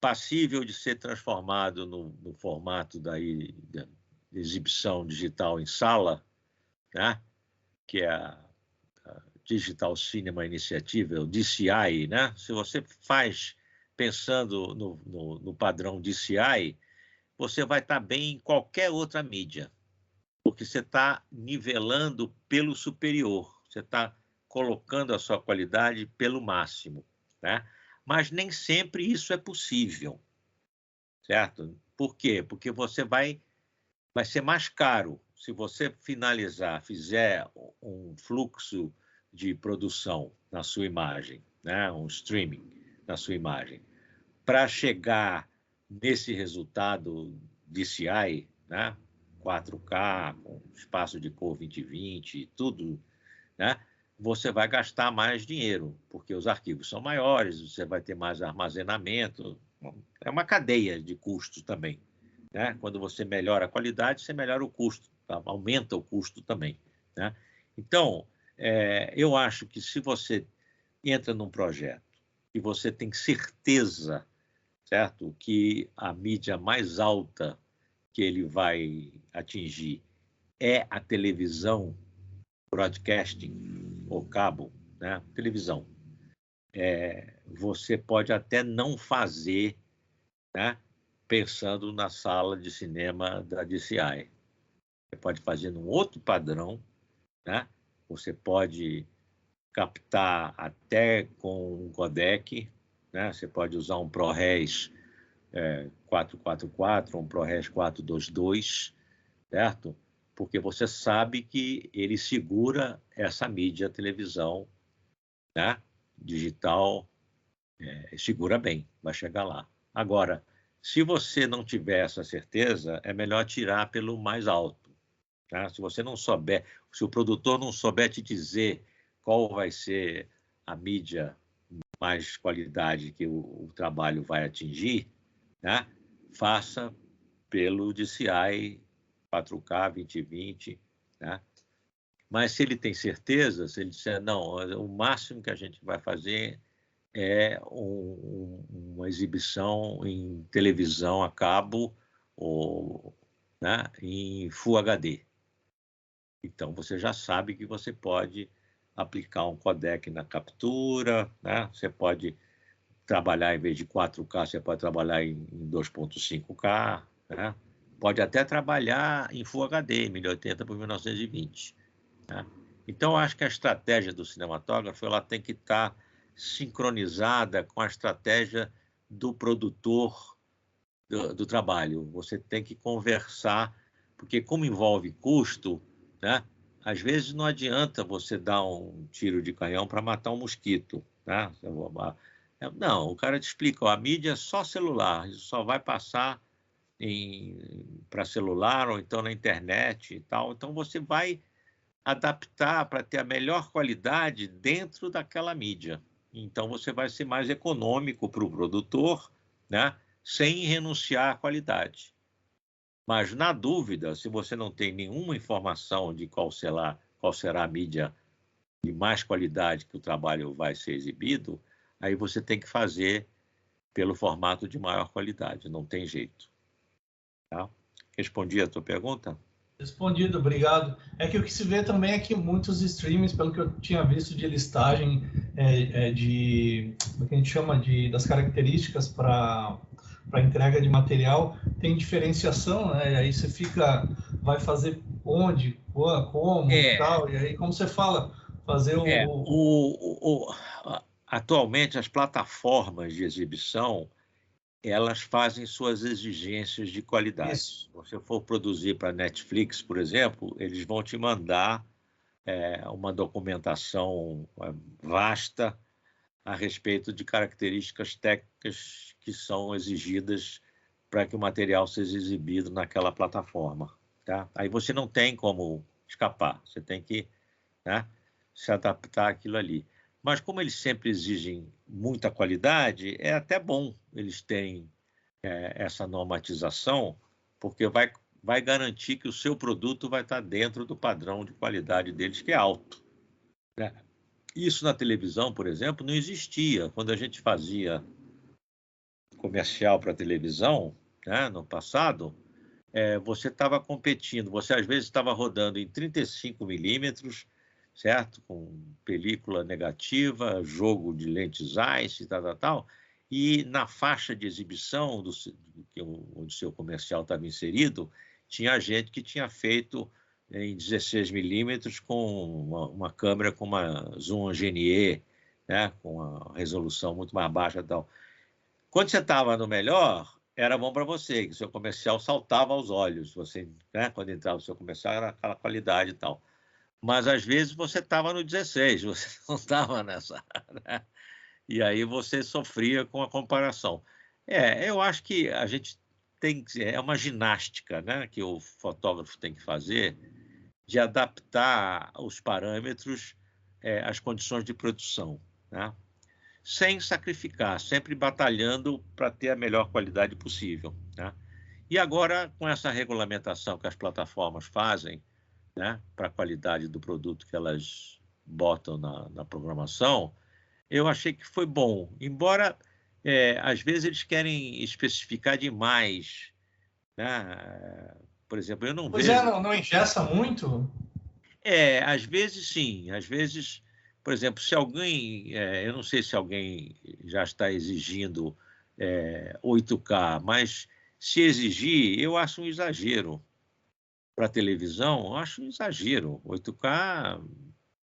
passível de ser transformado no formato da exibição digital em sala, né? Que é a Digital Cinema Initiative, o DCI, né? Se você faz pensando no padrão DCI, você vai estar bem em qualquer outra mídia, porque você está nivelando pelo superior, você está colocando a sua qualidade pelo máximo, né? Mas nem sempre isso é possível, certo? Por quê? Porque você vai ser mais caro se você fizer um fluxo de produção na sua imagem, né? Um streaming na sua imagem, para chegar nesse resultado DCI, né? 4K, com espaço de cor 2020 e tudo, né? Você vai gastar mais dinheiro, porque os arquivos são maiores, você vai ter mais armazenamento. É uma cadeia de custos também, né? Quando você melhora a qualidade, você melhora o custo, tá? Aumenta o custo também, né? Então, eu acho que se você entra num projeto e você tem certeza, certo, que a mídia mais alta que ele vai atingir é a televisão, broadcasting ou cabo, né? Televisão, você pode até não fazer, né? Pensando na sala de cinema da DCI. Você pode fazer num outro padrão, né? Você pode captar até com um codec, né? Você pode usar um ProRes 444, um ProRes 422, certo? Porque você sabe que ele segura essa mídia televisão, né? Digital, segura bem, vai chegar lá. Agora, se você não tiver essa certeza, é melhor tirar pelo mais alto. Tá? Se você não souber, se o produtor não souber te dizer qual vai ser a mídia mais qualidade que o trabalho vai atingir, né? Faça pelo DCI 4K 2020, né? Mas se ele tem certeza, se ele disser, não, o máximo que a gente vai fazer é uma exibição em televisão a cabo ou, né, em Full HD. Então, você já sabe que você pode aplicar um codec na captura, né? Você pode trabalhar, em vez de 4K, você pode trabalhar em 2.5K, né? Pode até trabalhar em Full HD, 1080 por 1920. Né? Então, eu acho que a estratégia do cinematógrafo ela tem que estar sincronizada com a estratégia do produtor do trabalho. Você tem que conversar, porque como envolve custo, né? Às vezes não adianta você dar um tiro de canhão para matar um mosquito, né? Não, o cara te explica, ó, a mídia é só celular, isso só vai passar para celular ou então na internet e tal. Então você vai adaptar para ter a melhor qualidade dentro daquela mídia. Então você vai ser mais econômico para o produtor, né? Sem renunciar à qualidade. Mas, na dúvida, se você não tem nenhuma informação de qual será a mídia de mais qualidade que o trabalho vai ser exibido, aí você tem que fazer pelo formato de maior qualidade, não tem jeito. Tá? Respondi a tua pergunta? Respondido, obrigado. É que o que se vê também é que muitos streams, pelo que eu tinha visto de listagem, o que a gente chama das características para entrega de material, tem diferenciação, né? E aí você vai fazer onde, como e tal, e aí como você fala, fazer atualmente as plataformas de exibição elas fazem suas exigências de qualidade. Isso. Se você for produzir para Netflix, por exemplo, eles vão te mandar uma documentação vasta a respeito de características técnicas que são exigidas para que o material seja exibido naquela plataforma. Tá? Aí você não tem como escapar, você tem que, né, se adaptar àquilo ali. Mas como eles sempre exigem muita qualidade, é até bom eles terem essa normatização, porque vai garantir que o seu produto vai estar dentro do padrão de qualidade deles, que é alto. Né? Isso na televisão, por exemplo, não existia. Quando a gente fazia comercial para televisão, né, no passado, você estava competindo, você às vezes estava rodando em 35 milímetros, certo? Com película negativa, jogo de lentes ICE, tal. E na faixa de exibição onde o seu comercial estava inserido, tinha gente que tinha feito em 16 milímetros com uma câmera com uma Zoom GNE, né? Com uma resolução muito mais baixa e tal. Quando você estava no melhor, era bom para você, que o seu comercial saltava aos olhos. Você, né? Quando entrava o seu comercial, era aquela qualidade e tal. Mas, às vezes, você estava no 16, você não estava nessa, né? E aí você sofria com a comparação. Eu acho que a gente é uma ginástica, né, que o fotógrafo tem que fazer de adaptar os parâmetros às condições de produção, né? Sem sacrificar, sempre batalhando para ter a melhor qualidade possível, né? E agora, com essa regulamentação que as plataformas fazem, né, para a qualidade do produto que elas botam na programação, eu achei que foi bom. Embora, às vezes, eles querem especificar demais. Né? Por exemplo, eu não vejo... não engessa muito? Às vezes, sim. Às vezes, por exemplo, se alguém... eu não sei se alguém já está exigindo 8K, mas se exigir, eu acho um exagero. Para televisão, eu acho um exagero. 8K,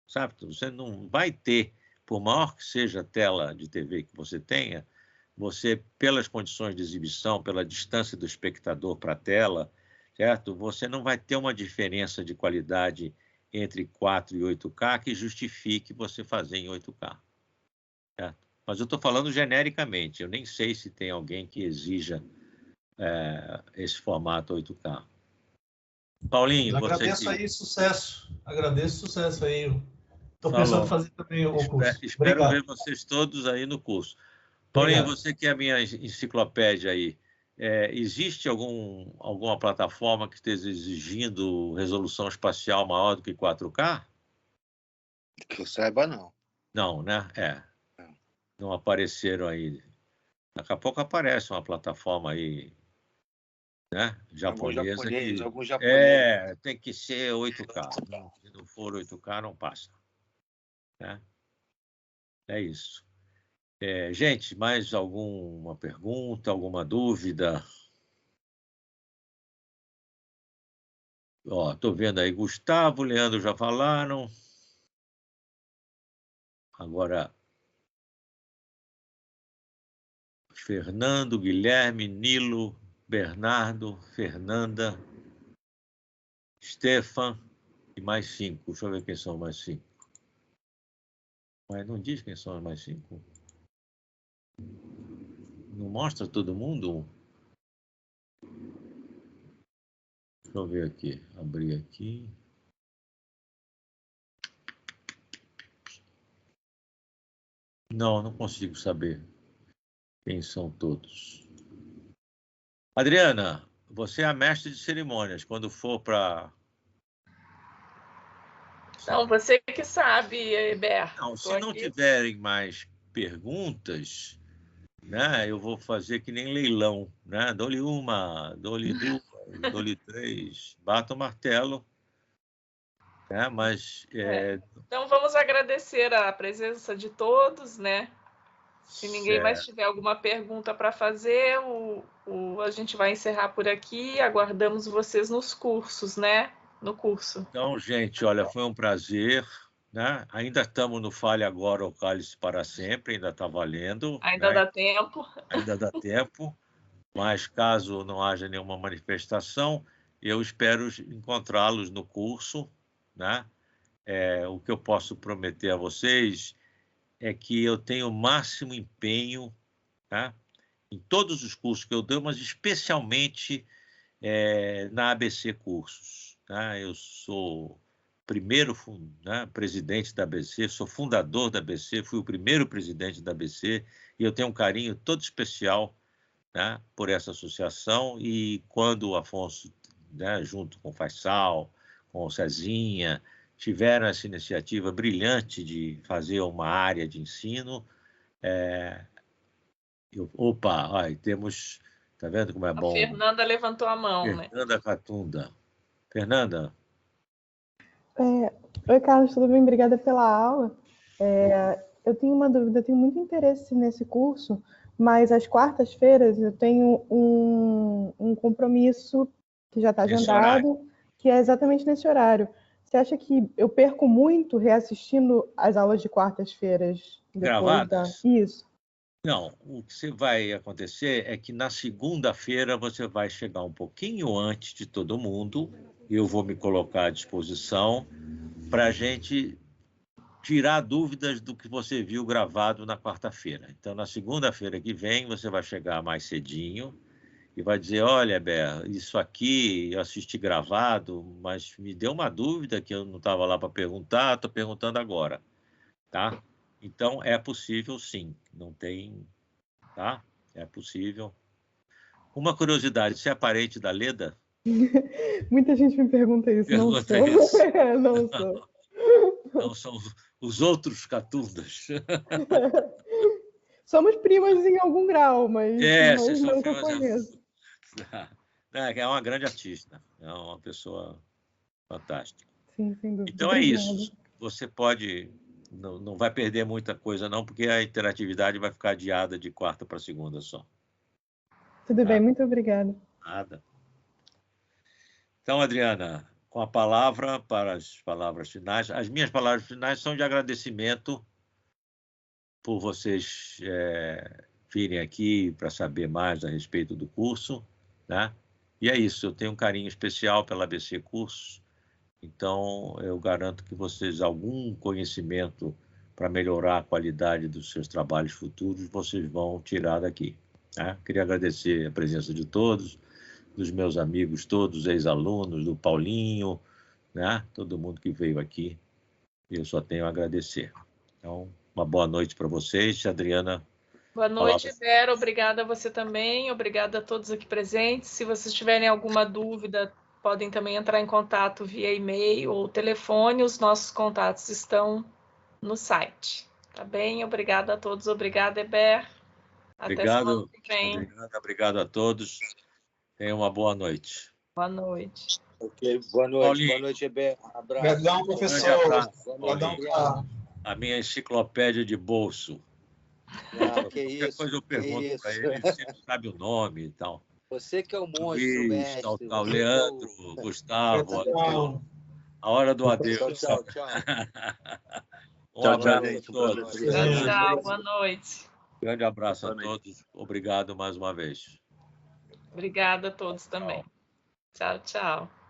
sabe, você não vai ter, por maior que seja a tela de TV que você tenha, você, pelas condições de exibição, pela distância do espectador para a tela, certo? Você não vai ter uma diferença de qualidade entre 4 e 8K que justifique você fazer em 8K. Certo? Mas eu estou falando genericamente, eu nem sei se tem alguém que exija esse formato 8K. Paulinho, você... Agradeço aí, sucesso. Agradeço sucesso aí. Estou pensando em fazer também o curso. Espero ver vocês todos aí no curso. Paulinho, você que é a minha enciclopédia aí, existe alguma plataforma que esteja exigindo resolução espacial maior do que 4K? Que eu saiba, não. Não, né? Não apareceram aí. Daqui a pouco aparece uma plataforma aí, né? Japonesa algum japonês. Tem que ser 8K. Se não for 8K, não passa. Né? É isso. Gente, mais alguma pergunta, alguma dúvida? Estou vendo aí Gustavo, Leandro já falaram. Agora, Fernando, Guilherme, Nilo, Bernardo, Fernanda, Stefan e mais 5. Deixa eu ver quem são mais 5. Mas não diz quem são os mais 5. Não mostra todo mundo? Deixa eu ver aqui. Abrir aqui. Não consigo saber quem são todos. Adriana, você é a mestre de cerimônias. Quando for para... Não, você que sabe, Ber. Não, se não tiverem mais perguntas, né, eu vou fazer que nem leilão, né? Dou-lhe uma, dou-lhe duas, dou-lhe 3, bato o martelo, né? Mas então vamos agradecer a presença de todos, né? Se ninguém mais tiver alguma pergunta para fazer, a gente vai encerrar por aqui. Aguardamos vocês nos cursos, né? No curso. Então, gente, olha, foi um prazer, né? Ainda estamos no Fale Agora ou Cale-se para Sempre, ainda está valendo. Ainda dá tempo. Ainda dá tempo, mas caso não haja nenhuma manifestação, eu espero encontrá-los no curso, né? O que eu posso prometer a vocês é que eu tenho o máximo empenho, tá? Em todos os cursos que eu dou, mas especialmente na ABC Cursos. Tá? Eu sou primeiro presidente da ABC, sou fundador da ABC, fui o primeiro presidente da ABC, e eu tenho um carinho todo especial, né, por essa associação. E quando o Afonso, né, junto com o Faisal, com o Cezinha, tiveram essa iniciativa brilhante de fazer uma área de ensino, temos... Está vendo como é bom? A Fernanda levantou a mão, Fernanda Catunda. Fernanda. Oi, Carlos, tudo bem? Obrigada pela aula. Eu tenho uma dúvida, eu tenho muito interesse nesse curso, mas às quartas-feiras eu tenho um compromisso que já está agendado, que é exatamente nesse horário. Você acha que eu perco muito reassistindo as aulas de quartas-feiras? Gravadas? Isso. Não, o que vai acontecer é que na segunda-feira você vai chegar um pouquinho antes de todo mundo, eu vou me colocar à disposição para a gente tirar dúvidas do que você viu gravado na quarta-feira. Então, na segunda-feira que vem, você vai chegar mais cedinho e vai dizer, olha, Ber, isso aqui eu assisti gravado, mas me deu uma dúvida que eu não estava lá para perguntar, estou perguntando agora, tá? Então, é possível, sim. Não tem... Tá? É possível. Uma curiosidade, você é parente da Leda? Muita gente me pergunta isso. Pergunta não sou. Isso. Não sou. Não são os outros Catundas. Somos primas em algum grau, mas vocês são nunca conheço. É uma grande artista. É uma pessoa fantástica. Sim, sem dúvida. Então é isso. Você pode... Não vai perder muita coisa, não, porque a interatividade vai ficar adiada de quarta para segunda só. Tudo bem, muito obrigada. Nada. Então, Adriana, com a palavra para as palavras finais. As minhas palavras finais são de agradecimento por vocês virem aqui para saber mais a respeito do curso, né? E é isso, eu tenho um carinho especial pela ABC Cursos, então eu garanto que vocês, algum conhecimento para melhorar a qualidade dos seus trabalhos futuros, vocês vão tirar daqui. Né? Queria agradecer a presença de todos, dos meus amigos todos, ex-alunos, do Paulinho, né? Todo mundo que veio aqui, eu só tenho a agradecer. Então, uma boa noite para vocês, Adriana. Boa noite, Ibero. Obrigada a você também. Obrigada a todos aqui presentes. Se vocês tiverem alguma dúvida, podem também entrar em contato via e-mail ou telefone. Os nossos contatos estão no site. Tá bem? Obrigada a todos. Obrigada, Eber. Até semana que vem. Obrigado a todos. Tenham uma boa noite. Boa noite. Ok, boa noite. Paulinho. Boa noite, Eber. Um abraço. Perdão, professor. A minha enciclopédia de bolso. Ah, que Qualquer isso, coisa eu pergunto para ele, ele sempre sabe o nome e tal. Você que é o monstro, Luiz, mestre. tal, Leandro, Gustavo, a hora do adeus. Tchau. Um abraço a todos. Tchau, boa noite. Grande abraço a todos. Obrigado mais uma vez. Obrigada a todos também. Tchau, tchau.